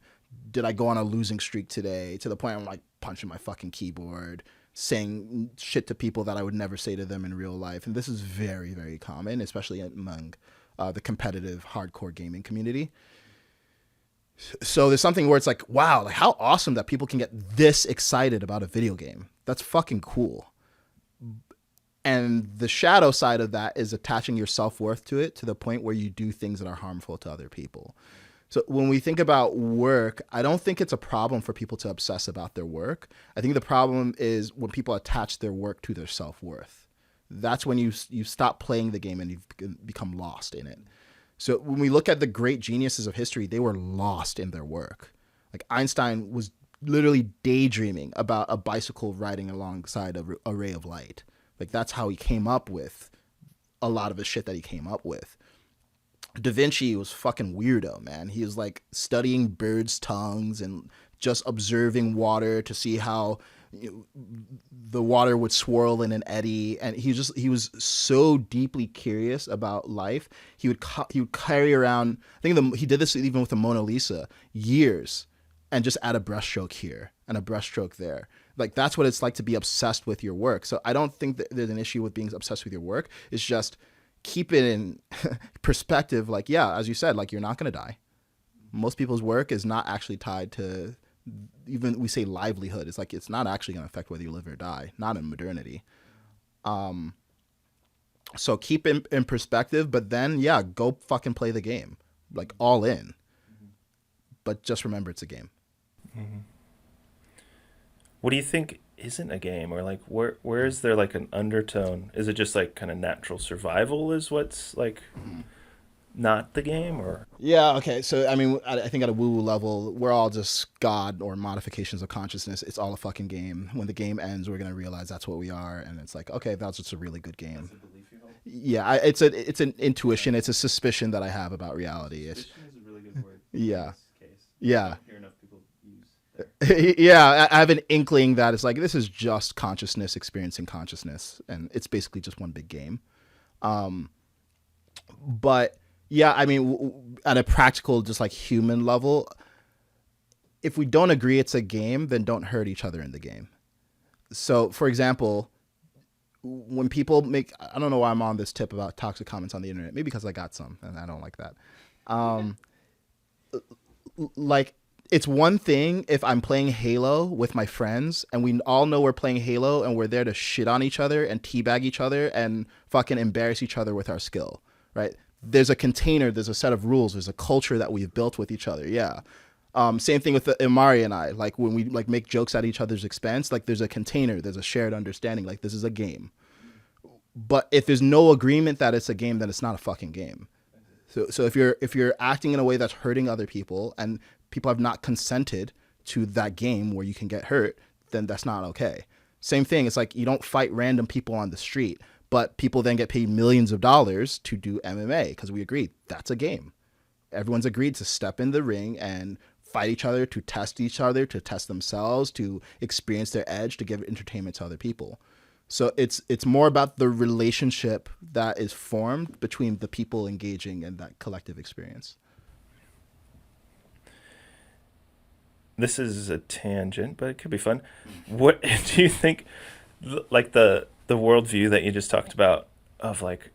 Did I go on a losing streak today? To the point I'm like punching my fucking keyboard, saying shit to people that I would never say to them in real life. And this is very, very common, especially among the competitive hardcore gaming community. So there's something where it's like, wow, like how awesome that people can get this excited about a video game. That's fucking cool. And the shadow side of that is attaching your self-worth to it to the point where you do things that are harmful to other people. So when we think about work, I don't think it's a problem for people to obsess about their work. I think the problem is when people attach their work to their self-worth. That's when you stop playing the game and you've become lost in it. So when we look at the great geniuses of history, they were lost in their work. Like Einstein was literally daydreaming about a bicycle riding alongside a ray of light. Like that's how he came up with a lot of the shit that he came up with. Da Vinci was fucking weirdo, man. He was like studying birds' tongues and just observing water to see how the water would swirl in an eddy. And he was so deeply curious about life. He would carry around, he did this even with the Mona Lisa, years, and just add a brushstroke here and a brushstroke there. Like that's what it's like to be obsessed with your work. So I don't think that there's an issue with being obsessed with your work. It's just keep it in perspective. Like, yeah, as you said, like you're not going to die. Most people's work is not actually tied to, even we say livelihood. It's like, it's not actually going to affect whether you live or die, not in modernity. So keep it in perspective, but then, yeah, go fucking play the game, like all in. But just remember it's a game. Mm-hmm. What do you think isn't a game, or like where is there like an undertone? Is it just like kind of natural survival is what's like not the game, or? Yeah, okay. So I mean, I think at a woo-woo level, we're all just God or modifications of consciousness. It's all a fucking game. When the game ends, we're gonna realize that's what we are, and it's like, okay, that's just a really good game. That's a belief you hold? Yeah, it's an intuition. It's a suspicion that I have about reality. Suspicion is a really good word. Yeah. In this case. Yeah. I don't hear enough people use. Yeah, I have an inkling that it's like, this is just consciousness experiencing consciousness, and it's basically just one big game. But yeah, I mean, at a practical, just like human level, if we don't agree it's a game, then don't hurt each other in the game. So, for example, when people make, I don't know why I'm on this tip about toxic comments on the internet, maybe because I got some and I don't like that. Like, it's one thing if I'm playing Halo with my friends and we all know we're playing Halo and we're there to shit on each other and teabag each other and fucking embarrass each other with our skill, right? There's a container, there's a set of rules, there's a culture that we've built with each other. Yeah. Same thing with Imari and I, like when we like make jokes at each other's expense, like there's a container, there's a shared understanding, like this is a game. But if there's no agreement that it's a game, then it's not a fucking game. So if you're acting in a way that's hurting other people and people have not consented to that game where you can get hurt, then that's not okay. Same thing. It's like you don't fight random people on the street, but people then get paid millions of dollars to do MMA because we agreed that's a game. Everyone's agreed to step in the ring and fight each other, to test themselves, to experience their edge, to give entertainment to other people. So it's more about the relationship that is formed between the people engaging in that collective experience. This is a tangent, but it could be fun. What do you think, like the worldview that you just talked about of like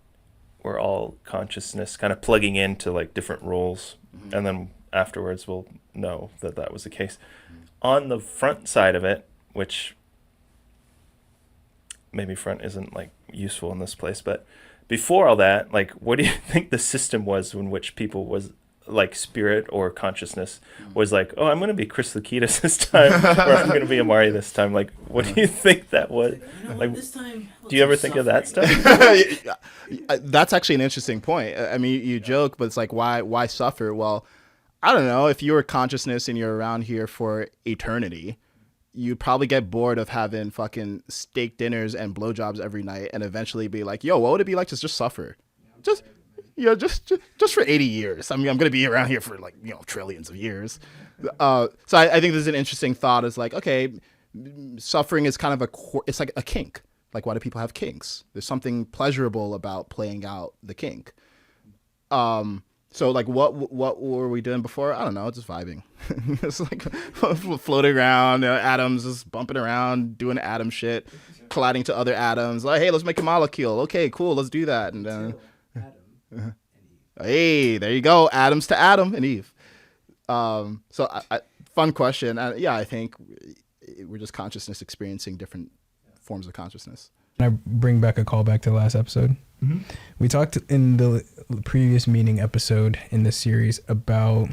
we're all consciousness kind of plugging into like different roles, and then afterwards we'll know that was the case. On the front side of it, which maybe front isn't like useful in this place, but before all that, like what do you think the system was in which people was like spirit or consciousness was like, oh, I'm going to be Chris Lakitas this time, or I'm going to be Amari this time. Like, what do you think that was? Like, this time, do you ever think of that stuff? That's actually an interesting point. I mean, you joke, but it's like, why suffer? Well, I don't know. If you were consciousness and you're around here for eternity, you'd probably get bored of having fucking steak dinners and blowjobs every night, and eventually be like, yo, what would it be like to just suffer? Just for 80 years. I mean, I'm going to be around here for like, trillions of years. So I think there's an interesting thought is like, okay, suffering is kind of it's like a kink. Like, why do people have kinks? There's something pleasurable about playing out the kink. So like what were we doing before? I don't know, just vibing. It's like floating around, atoms just bumping around, doing atom shit, colliding to other atoms. Like, hey, let's make a molecule. Okay, cool, let's do that. And then hey, there you go, atoms to Adam and Eve. So fun question. Yeah, I think we're just consciousness experiencing different forms of consciousness. I bring back a callback to the last episode. We talked in the previous meeting episode in this series about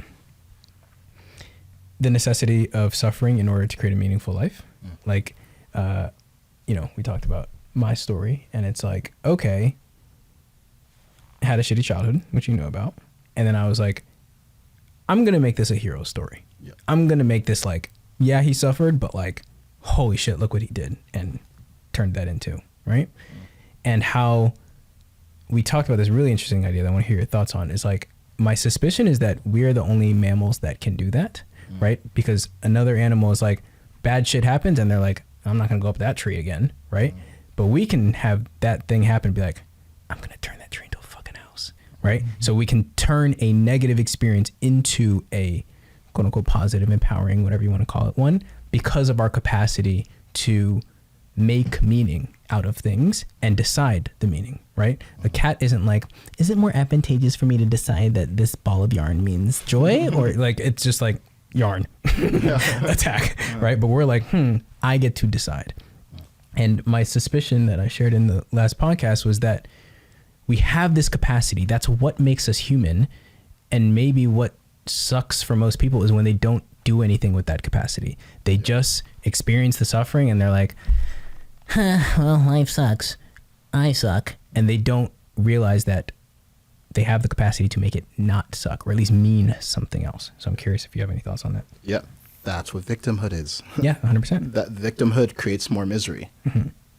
the necessity of suffering in order to create a meaningful life. Like, we talked about my story, and it's like, okay, had a shitty childhood, which you know about. And then I was like, I'm going to make this a hero story. Yeah. I'm going to make this like, yeah, he suffered, but like, holy shit, look what he did and turned that into, right? And how we talked about this really interesting idea that I want to hear your thoughts on is like, my suspicion is that we're the only mammals that can do that, right? Because another animal is like, bad shit happens and they're like, I'm not going to go up that tree again, right? But we can have that thing happen and be like, I'm going to turn that tree into a fucking house, right? So we can turn a negative experience into a quote unquote positive, empowering, whatever you want to call it, one, because of our capacity to make meaning out of things and decide the meaning, right? The cat isn't like, is it more advantageous for me to decide that this ball of yarn means joy? Or like, it's just like yarn, attack, right? But we're like, I get to decide. And my suspicion that I shared in the last podcast was that we have this capacity. That's what makes us human. And maybe what sucks for most people is when they don't do anything with that capacity. They just experience the suffering and they're like, well, life sucks. I suck. And they don't realize that they have the capacity to make it not suck, or at least mean something else. So I'm curious if you have any thoughts on that. Yeah, that's what victimhood is. Yeah, 100%. That victimhood creates more misery.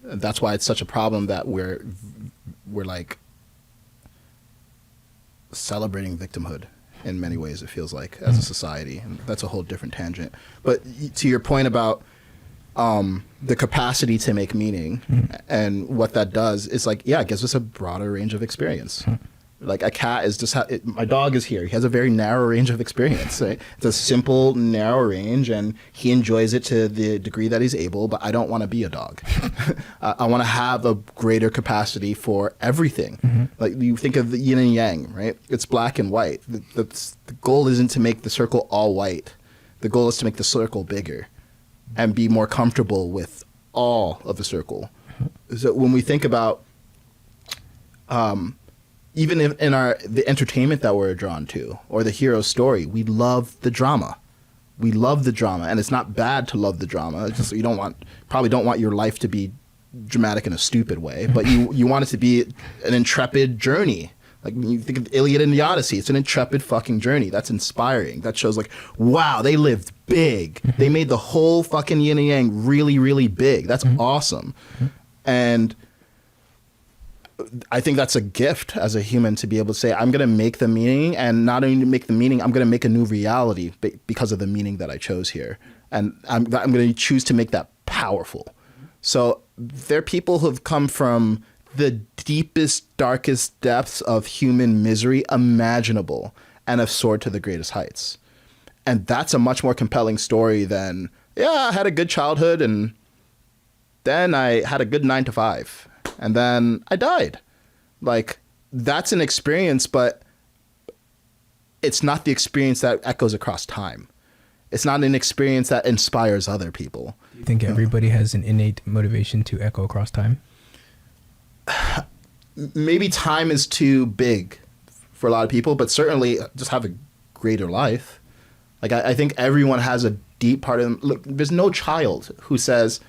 That's why it's such a problem that we're like celebrating victimhood in many ways, it feels like, as a society. And that's a whole different tangent. But to your point about the capacity to make meaning and what that does is like, yeah, it gives us a broader range of experience. Like a cat is just, my dog is here. He has a very narrow range of experience. Right? It's a simple, narrow range, and he enjoys it to the degree that he's able, but I don't want to be a dog. I want to have a greater capacity for everything. Like you think of the yin and yang, right? It's black and white. The goal isn't to make the circle all white. The goal is to make the circle bigger and be more comfortable with all of the circle. So when we think about even in the entertainment that we're drawn to, or the hero story, we love the drama. We love the drama, and it's not bad to love the drama. It's just you probably don't want your life to be dramatic in a stupid way, but you want it to be an intrepid journey. Like when you think of the Iliad and the Odyssey, it's an intrepid fucking journey. That's inspiring. That shows like, wow, they lived big. They made the whole fucking yin and yang really, really big. That's awesome. And I think that's a gift as a human to be able to say, I'm going to make the meaning, and not only to make the meaning, I'm going to make a new reality because of the meaning that I chose here. And I'm going to choose to make that powerful. So there are people who have come from the deepest, darkest depths of human misery imaginable and have soared to the greatest heights. And that's a much more compelling story than, yeah, I had a good childhood and then I had a good 9 to 5 and then I died. Like, that's an experience, but it's not the experience that echoes across time. It's not an experience that inspires other people. Do you think everybody has an innate motivation to echo across time? Maybe time is too big for a lot of people, but certainly just have a greater life. Like I think everyone has a deep part of them. Look, there's no child who says,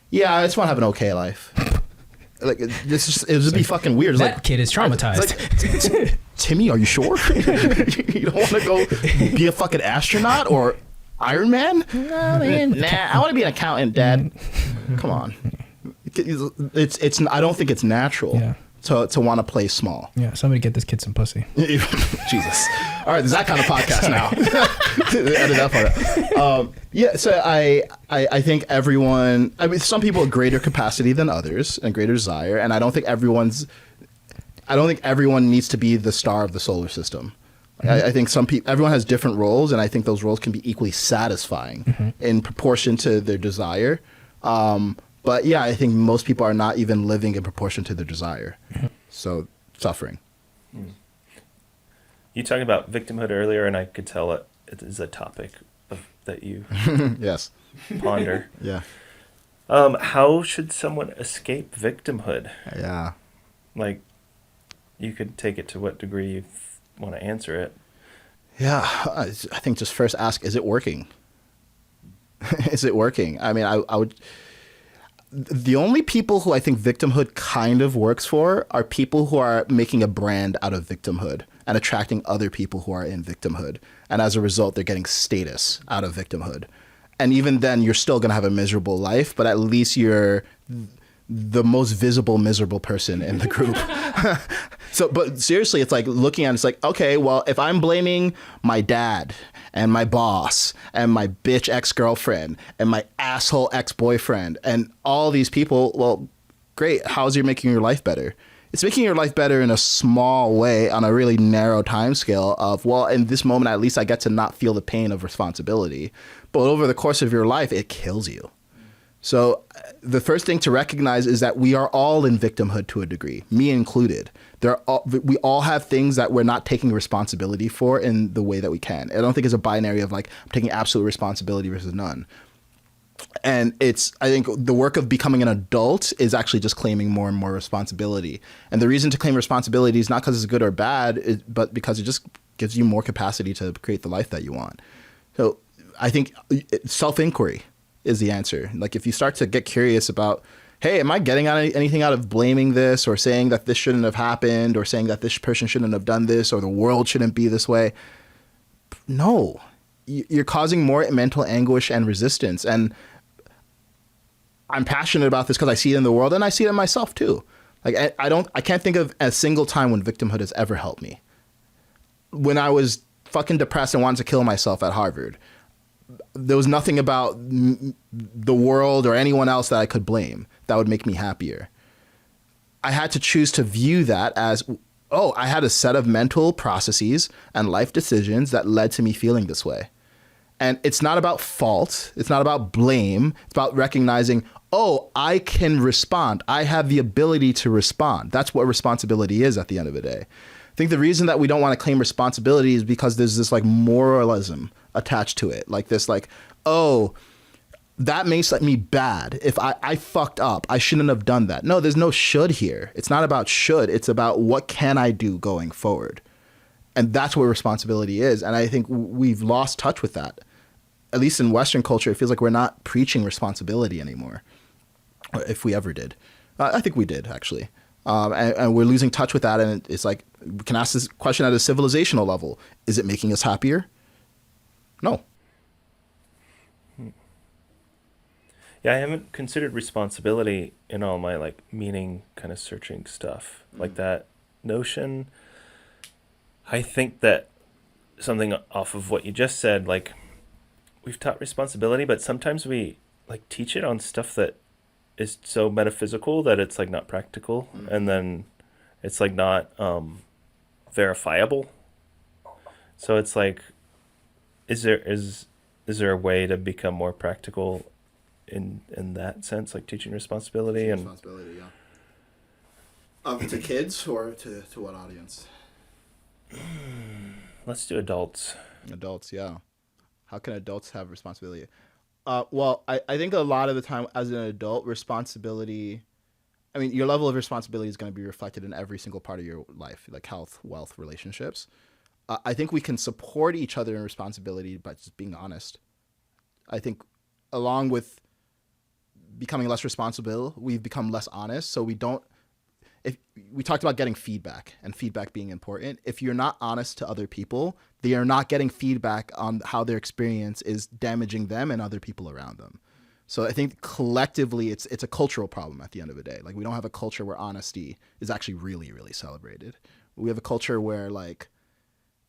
yeah, I just want to have an okay life. Like it would be fucking weird. It's that like, kid is traumatized. It's like, Timmy, are you sure? You don't want to go be a fucking astronaut or Iron Man? No, man. Nah, I want to be an accountant, Dad. Come on. It's. I don't think it's natural to want to play small. Yeah, somebody get this kid some pussy. Jesus. All right, there's that kind of podcast now. Edit that part out. Yeah, so I think everyone. I mean, some people have greater capacity than others and greater desire, and I don't think everyone needs to be the star of the solar system. I think everyone has different roles, and I think those roles can be equally satisfying in proportion to their desire. But yeah, I think most people are not even living in proportion to their desire. So suffering. You talked about victimhood earlier, and I could tell it is a topic that you yes ponder. Yeah. How should someone escape victimhood? Yeah. Like, you could take it to what degree you want to answer it. Yeah, I think just first ask, is it working? Is it working? I mean, I would. The only people who I think victimhood kind of works for are people who are making a brand out of victimhood and attracting other people who are in victimhood. And as a result, they're getting status out of victimhood. And even then, you're still going to have a miserable life, but at least you're the most visible miserable person in the group. So, but seriously, it's like looking at it, it's like, okay, well, if I'm blaming my dad and my boss and my bitch ex-girlfriend and my asshole ex-boyfriend and all these people, well, great. How's it making your life better? It's making your life better in a small way on a really narrow time scale of, well, in this moment, at least I get to not feel the pain of responsibility. But over the course of your life, it kills you. So the first thing to recognize is that we are all in victimhood to a degree, me included. We all have things that we're not taking responsibility for in the way that we can. I don't think it's a binary of like I'm taking absolute responsibility versus none. And I think the work of becoming an adult is actually just claiming more and more responsibility. And the reason to claim responsibility is not because it's good or bad, but because it just gives you more capacity to create the life that you want. So I think self-inquiry is the answer. Like if you start to get curious about, hey, am I getting anything out of blaming this or saying that this shouldn't have happened or saying that this person shouldn't have done this or the world shouldn't be this way? No, you're causing more mental anguish and resistance. And I'm passionate about this because I see it in the world and I see it in myself too. Like I can't think of a single time when victimhood has ever helped me. When I was fucking depressed and wanted to kill myself at Harvard, there was nothing about the world or anyone else that I could blame that would make me happier. I had to choose to view that as, oh, I had a set of mental processes and life decisions that led to me feeling this way. And it's not about fault. It's not about blame. It's about recognizing, oh, I can respond. I have the ability to respond. That's what responsibility is at the end of the day. I think the reason that we don't want to claim responsibility is because there's this like moralism attached to it. Like this, like, oh, that makes me bad. If I fucked up, I shouldn't have done that. No, there's no should here. It's not about should. It's about what can I do going forward. And that's what responsibility is. And I think we've lost touch with that. At least in Western culture, it feels like we're not preaching responsibility anymore. Or if we ever did. I think we did, actually. And we're losing touch with that. And it's like, we can ask this question at a civilizational level. Is it making us happier? No. Yeah, I haven't considered responsibility in all my like meaning kind of searching stuff. Like that notion. I think that something off of what you just said, like we've taught responsibility, but sometimes we like teach it on stuff that is so metaphysical that it's like not practical, and then it's like not verifiable. So it's like, is there a way to become more practical in that sense, like teaching responsibility and responsibility, yeah. To kids or to what audience? Let's do adults. Adults, yeah. How can adults have responsibility? Well, I think a lot of the time as an adult, responsibility, I mean, your level of responsibility is going to be reflected in every single part of your life, like health, wealth, relationships. I think we can support each other in responsibility by just being honest. I think along with becoming less responsible, we've become less honest. So if we talked about getting feedback and feedback being important, if you're not honest to other people, they are not getting feedback on how their experience is damaging them and other people around them. So I think collectively it's a cultural problem at the end of the day. Like we don't have a culture where honesty is actually really, really celebrated. We have a culture where like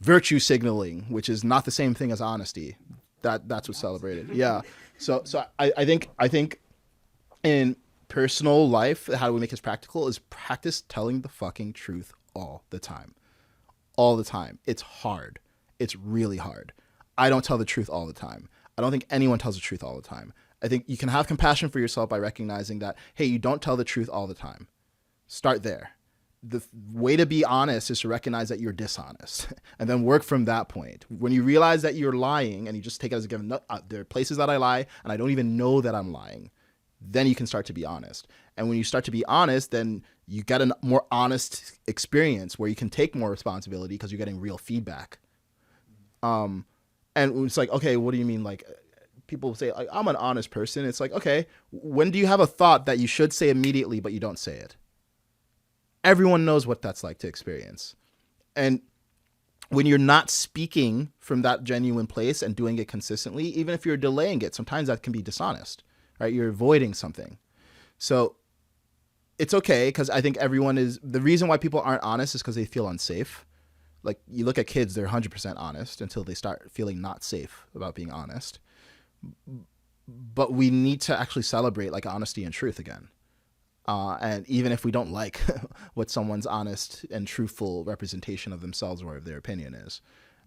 virtue signaling, which is not the same thing as honesty, that's what's celebrated. Yeah. So I think in personal life, how do we make this practical is practice telling the fucking truth all the time. All the time. It's hard. It's really hard. I don't tell the truth all the time. I don't think anyone tells the truth all the time. I think you can have compassion for yourself by recognizing that, hey, you don't tell the truth all the time. Start there. The way to be honest is to recognize that you're dishonest and then work from that point. When you realize that you're lying and you just take it as a given, no, there are places that I lie and I don't even know that I'm lying, then you can start to be honest. And when you start to be honest, then you get a more honest experience where you can take more responsibility because you're getting real feedback. And it's like, okay, what do you mean? Like people say, like, I'm an honest person. It's like, okay, when do you have a thought that you should say immediately, but you don't say it? Everyone knows what that's like to experience. And when you're not speaking from that genuine place and doing it consistently, even if you're delaying it, sometimes that can be dishonest, right? You're avoiding something. So it's okay, because I think the reason why people aren't honest is because they feel unsafe. Like, you look at kids, they're 100% honest until they start feeling not safe about being honest. But we need to actually celebrate like honesty and truth again. And even if we don't like what someone's honest and truthful representation of themselves or of their opinion is.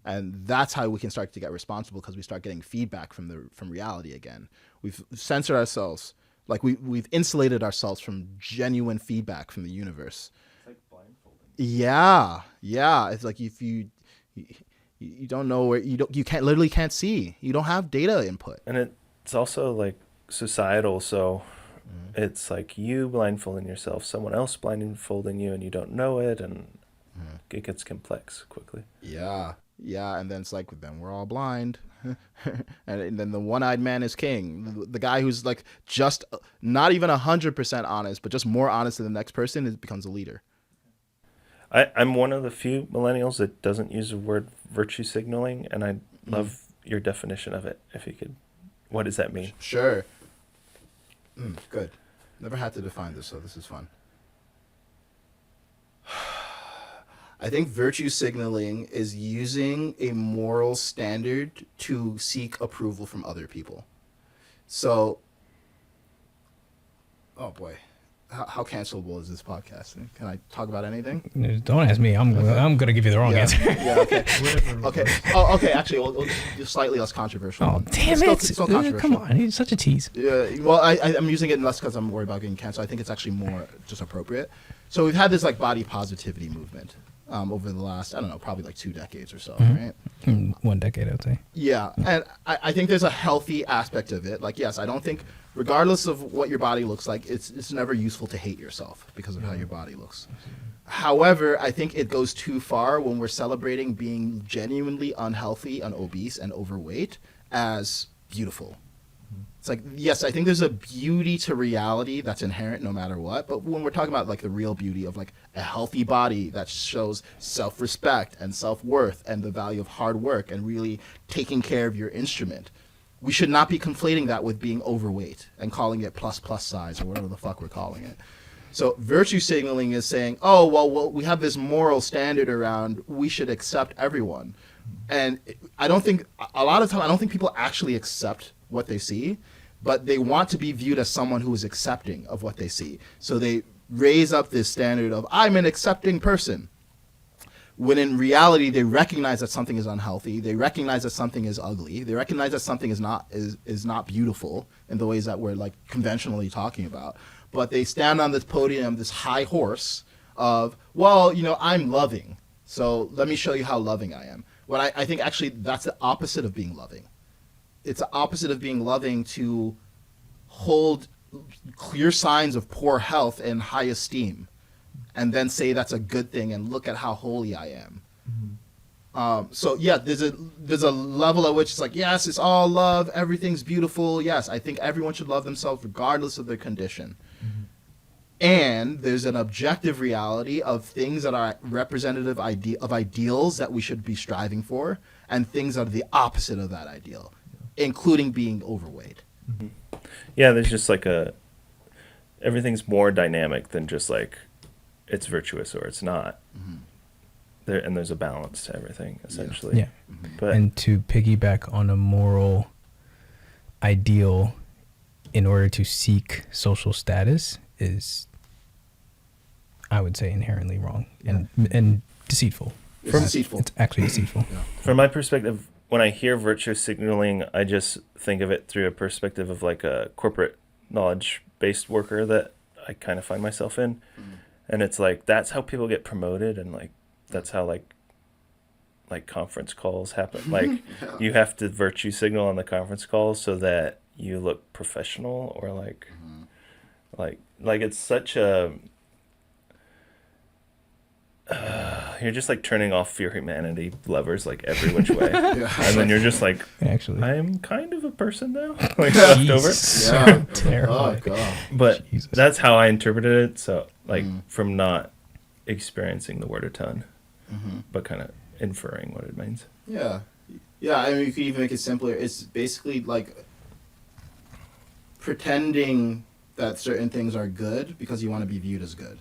And that's how we can start to get responsible, because we start getting feedback from reality again. We've censored ourselves. Like, we've insulated ourselves from genuine feedback from the universe. It's like blindfolding. Yeah. It's like if you don't know where you can't see. You don't have data input. And it's also like societal, so it's like you blindfolding yourself, someone else blindfolding you, and you don't know it, and it gets complex quickly. Yeah, and then it's like, then we're all blind. And then the one-eyed man is king. The guy who's like just not even 100% honest, but just more honest than the next person, becomes a leader. I'm one of the few millennials that doesn't use the word virtue signaling, and I love your definition of it. If you could, what does that mean? Sure. Good. Never had to define this, so this is fun. I think virtue signaling is using a moral standard to seek approval from other people. So, oh boy, how cancelable is this podcast? Can I talk about anything? Don't ask me. I'm gonna give you the wrong answer. Yeah. Okay. Okay. Oh, okay. Actually, we'll do slightly less controversial. Oh, damn it! Still controversial. Come on, he's such a tease. Yeah. Well, I'm using it less because I'm worried about getting canceled. I think it's actually more just appropriate. So we've had this like body positivity movement over the last, I don't know, probably like 2 decades or so, right? 1 decade, I would say. Yeah, and I think there's a healthy aspect of it. Like, yes, I don't think, regardless of what your body looks like, it's never useful to hate yourself because of how your body looks. However, I think it goes too far when we're celebrating being genuinely unhealthy and obese and overweight as beautiful. It's like, yes, I think there's a beauty to reality that's inherent no matter what. But when we're talking about like the real beauty of like a healthy body that shows self-respect and self-worth and the value of hard work and really taking care of your instrument, we should not be conflating that with being overweight and calling it plus size or whatever the fuck we're calling it. So virtue signaling is saying, oh, well, we have this moral standard around we should accept everyone. And I don't think people actually accept what they see, but they want to be viewed as someone who is accepting of what they see. So they raise up this standard of, I'm an accepting person. When in reality, they recognize that something is unhealthy. They recognize that something is ugly. They recognize that something is not beautiful in the ways that we're like conventionally talking about. But they stand on this podium, this high horse of, well, I'm loving. So let me show you how loving I am. When I think actually that's the opposite of being loving. It's the opposite of being loving to hold clear signs of poor health and high esteem and then say that's a good thing and look at how holy I am. So yeah, there's a level at which it's like, yes, it's all love, everything's beautiful. Yes, I think everyone should love themselves regardless of their condition. And there's an objective reality of things that are representative of ideals that we should be striving for, and things that are the opposite of that ideal, including being overweight. Yeah, there's just like everything's more dynamic than just like it's virtuous or it's not. There's a balance to everything, essentially. Yeah. But And to piggyback on a moral ideal in order to seek social status is, I would say, inherently wrong and deceitful. It's deceitful. It's actually deceitful. from my perspective, when I hear virtue signaling, I just think of it through a perspective of like a corporate knowledge-based worker that I kind of find myself in. And it's like, that's how people get promoted, and like that's how like conference calls happen. Like you have to virtue signal on the conference calls so that you look professional, or like like it's such a you're just like turning off your humanity levers like every which way, and then you're just like, Actually, I'm kind of a person now, like left over. Yeah. terrifying. Oh god. But Jesus. that's how I interpreted it. So like from not experiencing the word a ton, but kind of inferring what it means. Yeah. Yeah, I mean, you could even make it simpler. It's basically like pretending that certain things are good because you want to be viewed as good.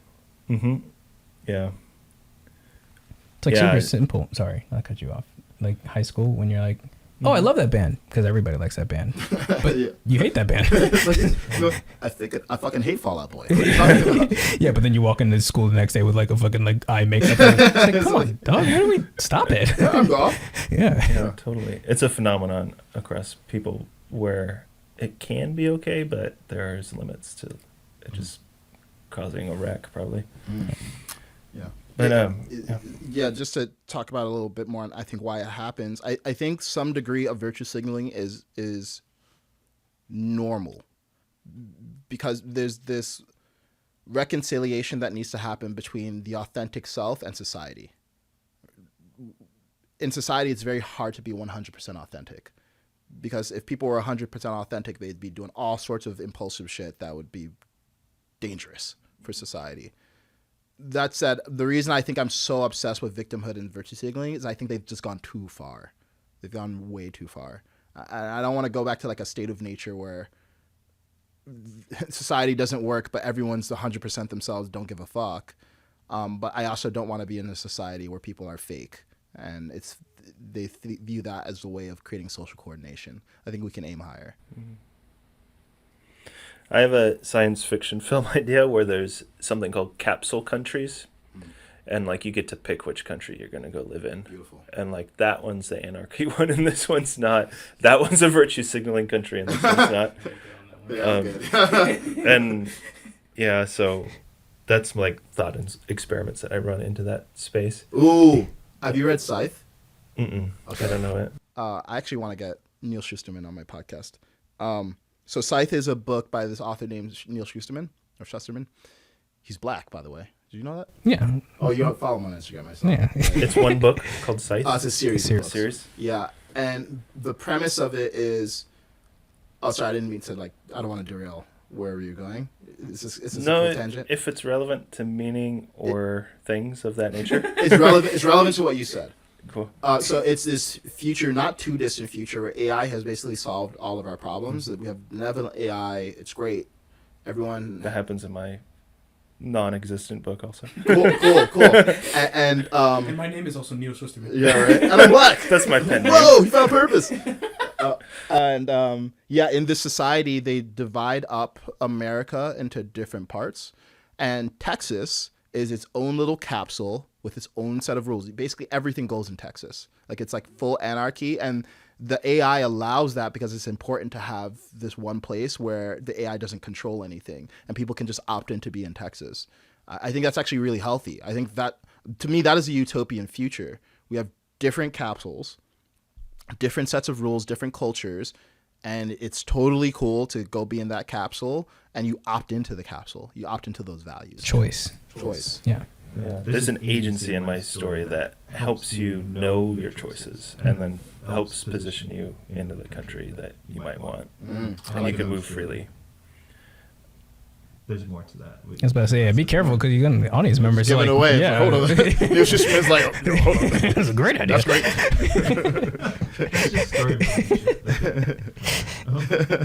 Mm-hmm. Yeah. It's like Yeah. super simple. Sorry, I cut you off. Like high school when you're like, oh, I love that band because everybody likes that band, but Yeah. you hate that band. It's like, I fucking hate Fall Out Boy. What are you talking about? Yeah, but then you walk into school the next day with like a fucking like eye makeup. It's like, come on, dog, how do we stop it? Yeah, I'm off. Yeah. Yeah, totally. It's a phenomenon across people where it can be okay, but there's limits to it just causing a wreck, probably. Yeah. But Yeah, just to talk about it a little bit more on I think why it happens. I think some degree of virtue signaling is normal because there's this reconciliation that needs to happen between the authentic self and society. In society, it's very hard to be 100% authentic because if people were 100% authentic, they'd be doing all sorts of impulsive shit that would be dangerous for society. That said, the reason I think I'm so obsessed with victimhood and virtue signaling is I think they've just gone too far. They've gone way too far. I don't want to go back to like a state of nature where society doesn't work, but everyone's 100% themselves, don't give a fuck. But I also don't want to be in a society where people are fake, and they view that as a way of creating social coordination. I think we can aim higher. I have a science fiction film idea where there's something called capsule countries, and like you get to pick which country you're going to go live in. Beautiful. And like that one's the anarchy one, and this one's not. That one's a virtue signaling country, and this one's not. Yeah, good. And yeah, so that's like thought experiments that I run into that space. Ooh, have you read Scythe? Okay. I don't know it. I actually want to get Neil Shusterman on my podcast. So Scythe is a book by this author named Neil Shusterman. He's black, by the way. Did you know that? Yeah. Oh, you don't follow him on Instagram, I saw. Yeah. It's one book called Scythe. It's a series. Of books. Series. Yeah, and the premise of it is. Oh, sorry, I didn't mean to I don't want to derail wherever you're going. Is this No, a tangent? if it's relevant to meaning or things of that nature. It's relevant. It's relevant to what you said. Cool. So it's this future, not too distant future, where AI has basically solved all of our problems. That we have benevolent AI. It's great. Everyone. That happens in my non-existent book also. Cool. And my name is also Neil Schusterman. yeah, right. And I'm black. That's my pen name. Whoa, you found purpose. Yeah, in this society, they divide up America into different parts, and Texas is its own little capsule with its own set of rules. Basically, everything goes in Texas. Like it's like full anarchy, and the AI allows that because it's important to have this one place where the AI doesn't control anything, and people can just opt in to be in Texas. I think that's actually really healthy. I think that, to me, that is a utopian future. We have different capsules, different sets of rules, different cultures, and it's totally cool to go be in that capsule, and you opt into the capsule. You opt into those values. Choice. Yeah. Yeah. There's an agency in my story that helps you know your choices and then helps position you into the country that you might want. And you can move freely. There's more to that. I was about to say, yeah, be careful because you're gonna audience members. Give it away. Yeah. Hold on. Neil Schusterman's like, hold on. That's a great idea. That's great. It's just story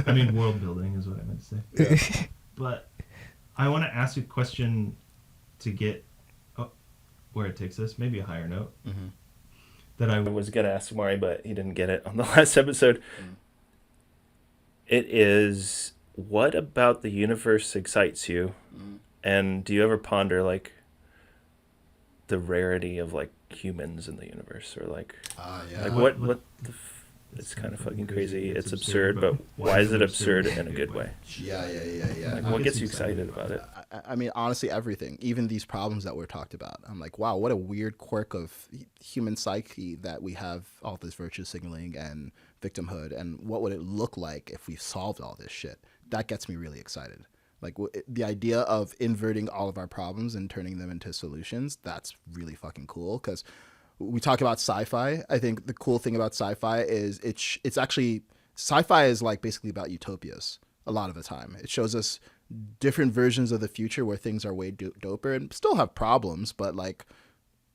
I mean, world building is what I meant to say. Yeah. But I want to ask you a question to get where it takes us, maybe a higher note. That I I was going to ask Mari, but he didn't get it on the last episode. It is, what about the universe excites you? And do you ever ponder, like, the rarity of, like, humans in the universe? Or, like, Yeah. like what the it's kind of fucking crazy. It's absurd, but why is it absurd in a good way? Yeah. Like, what gets you excited about it? I mean, honestly, everything, even these problems that we're talked about. I'm like, wow, what a weird quirk of human psyche that we have all this virtue signaling and victimhood. And what would it look like if we solved all this shit? That gets me really excited. Like the idea of inverting all of our problems and turning them into solutions, that's really fucking cool. Because we talk about sci-fi. I think the cool thing about sci-fi is it's actually, sci-fi is like basically about utopias a lot of the time. It shows us different versions of the future where things are way doper and still have problems, but like,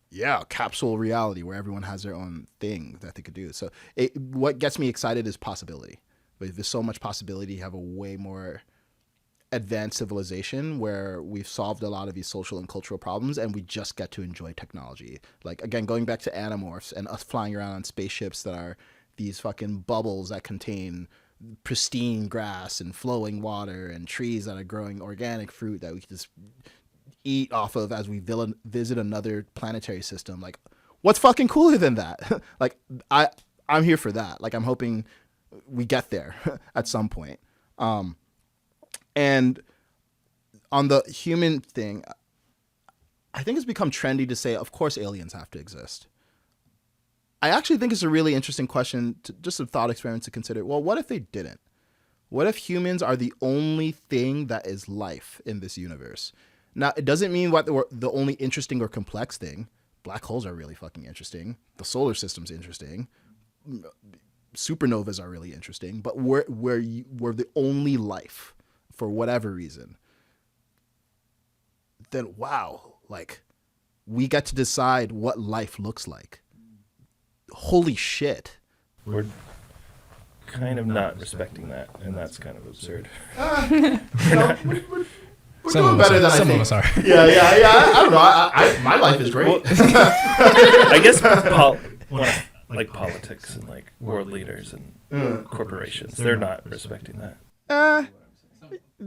yeah, capsule reality where everyone has their own thing that they could do. So what gets me excited is possibility. But there's so much possibility. You have a way more advanced civilization where we've solved a lot of these social and cultural problems, and we just get to enjoy technology. Like, again, going back to Animorphs and us flying around on spaceships that are these fucking bubbles that contain pristine grass and flowing water and trees that are growing organic fruit that we can just eat off of as we visit another planetary system. Like, what's fucking cooler than that? Like, I'm here for that. Like, I'm hoping we get there at some point. And on the human thing, I think it's become trendy to say, of course, aliens have to exist. I actually think it's a really interesting question, just a thought experiment to consider. Well, what if they didn't? What if humans are the only thing that is life in this universe? Now, it doesn't mean what the only interesting or complex thing. Black holes are really fucking interesting. The solar system's interesting. Supernovas are really interesting. But we're the only life for whatever reason. Then, wow, like, we get to decide what life looks like. Holy shit. We're kind of not respecting that, and that's kind of absurd. We're Some doing better than I some think. of us are. Yeah. I don't know. My life is great. I guess like politics and like world leaders and corporations, they're not respecting that.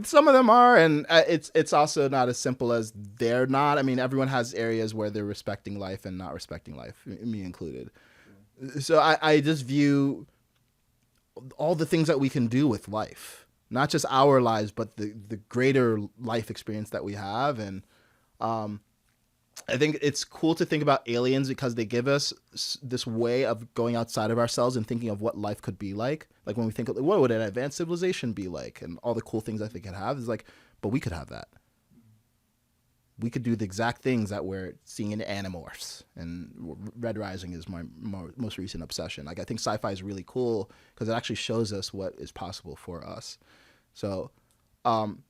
Some of them are, and it's also not as simple as they're not. I mean, everyone has areas where they're respecting life and not respecting life, me included. So I just view all the things that we can do with life, not just our lives, but the greater life experience that we have. And I think it's cool to think about aliens because they give us this way of going outside of ourselves and thinking of what life could be like. Like when we think of what would an advanced civilization be like and all the cool things that they could have, is like, but we could have that. We could do the exact things that we're seeing in Animorphs, and Red Rising is my most recent obsession. Like, I think sci-fi is really cool because it actually shows us what is possible for us. So,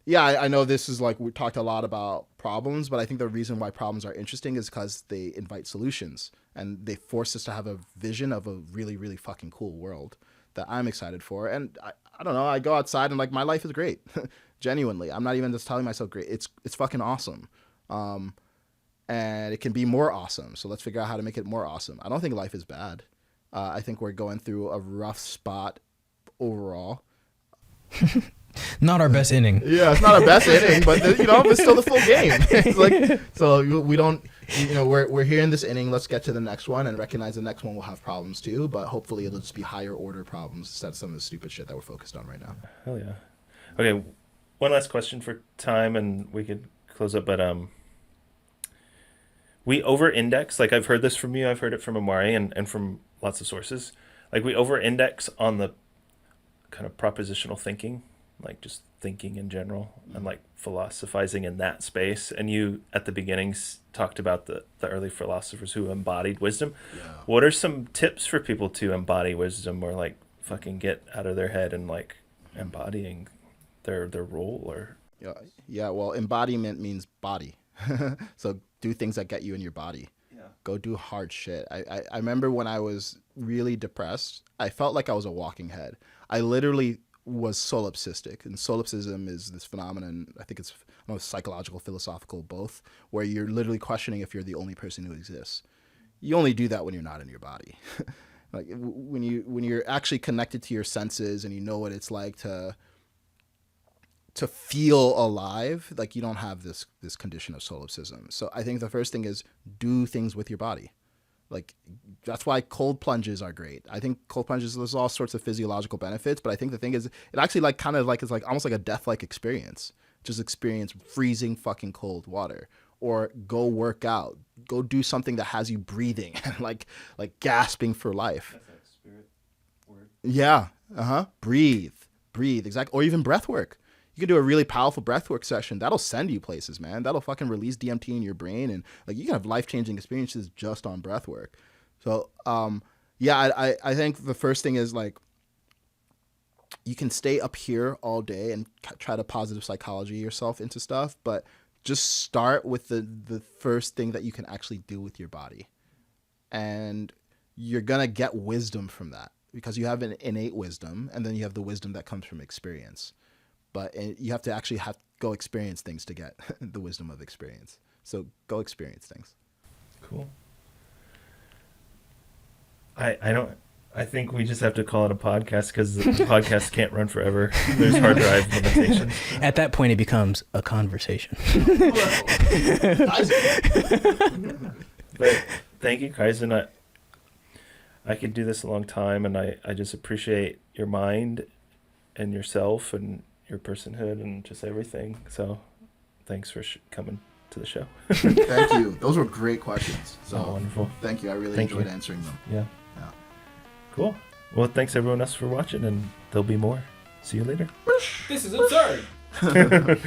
yeah, I know this is like, we talked a lot about problems, but I think the reason why problems are interesting is because they invite solutions and they force us to have a vision of a really, really fucking cool world that I'm excited for. And I don't know, I go outside and like, my life is great. Genuinely. I'm not even just telling myself great. It's fucking awesome. And it can be more awesome. So let's figure out how to make it more awesome. I don't think life is bad. I think we're going through a rough spot overall. Not our best inning. Yeah, it's not our best inning, but it's still the full game. It's like, so we don't, we're here in this inning. Let's get to the next one and recognize the next one will have problems too. But hopefully it'll just be higher order problems instead of some of the stupid shit that we're focused on right now. Hell yeah. Okay, one last question for time, and we could close up. But we over-index. Like, I've heard this from you. I've heard it from Amari and from lots of sources. Like, we over-index on the kind of propositional thinking, like just thinking in general, and like philosophizing in that space. And you at the beginning talked about the early philosophers who embodied wisdom. Yeah. What are some tips for people to embody wisdom, or like fucking get out of their head and like embodying their role? Or yeah, well, embodiment means body. So do things that get you in your body. Yeah. Go do hard shit. I remember when I was really depressed, I felt like I was a walking head. I literally was solipsistic, and solipsism is this phenomenon, I think it's psychological, philosophical, both, where you're literally questioning if you're the only person who exists. You only do that when you're not in your body. Like when you're actually connected to your senses and you know what it's like to feel alive, like you don't have this condition of solipsism. So I think the first thing is do things with your body. Like, that's why cold plunges are great. I think cold plunges, there's all sorts of physiological benefits, but I think the thing is, it actually like kind of like, it's like almost like a death-like experience. Just experience freezing fucking cold water, or go work out, go do something that has you breathing and like gasping for life. That's that spirit word. Yeah. Breathe. Exactly. Or even breath work. You can do a really powerful breathwork session. That'll send you places, man. That'll fucking release DMT in your brain. And like you can have life-changing experiences just on breathwork. So, yeah, I think the first thing is like, you can stay up here all day and try to positive psychology yourself into stuff, but just start with the first thing that you can actually do with your body. And you're going to get wisdom from that because you have an innate wisdom, and then you have the wisdom that comes from experience. But you have to actually go experience things to get the wisdom of experience. So go experience things. Cool. I think we just have to call it a podcast because the podcast can't run forever. There's hard drive limitations. At that point, it becomes a conversation. But thank you, Kaizen. I could do this a long time, and I just appreciate your mind and yourself and your personhood and just everything. So thanks for coming to the show. Thank you. Those were great questions. So wonderful. Thank you. I really enjoyed answering them. Yeah. Cool. Well, thanks everyone else for watching, and there'll be more. See you later. This is absurd.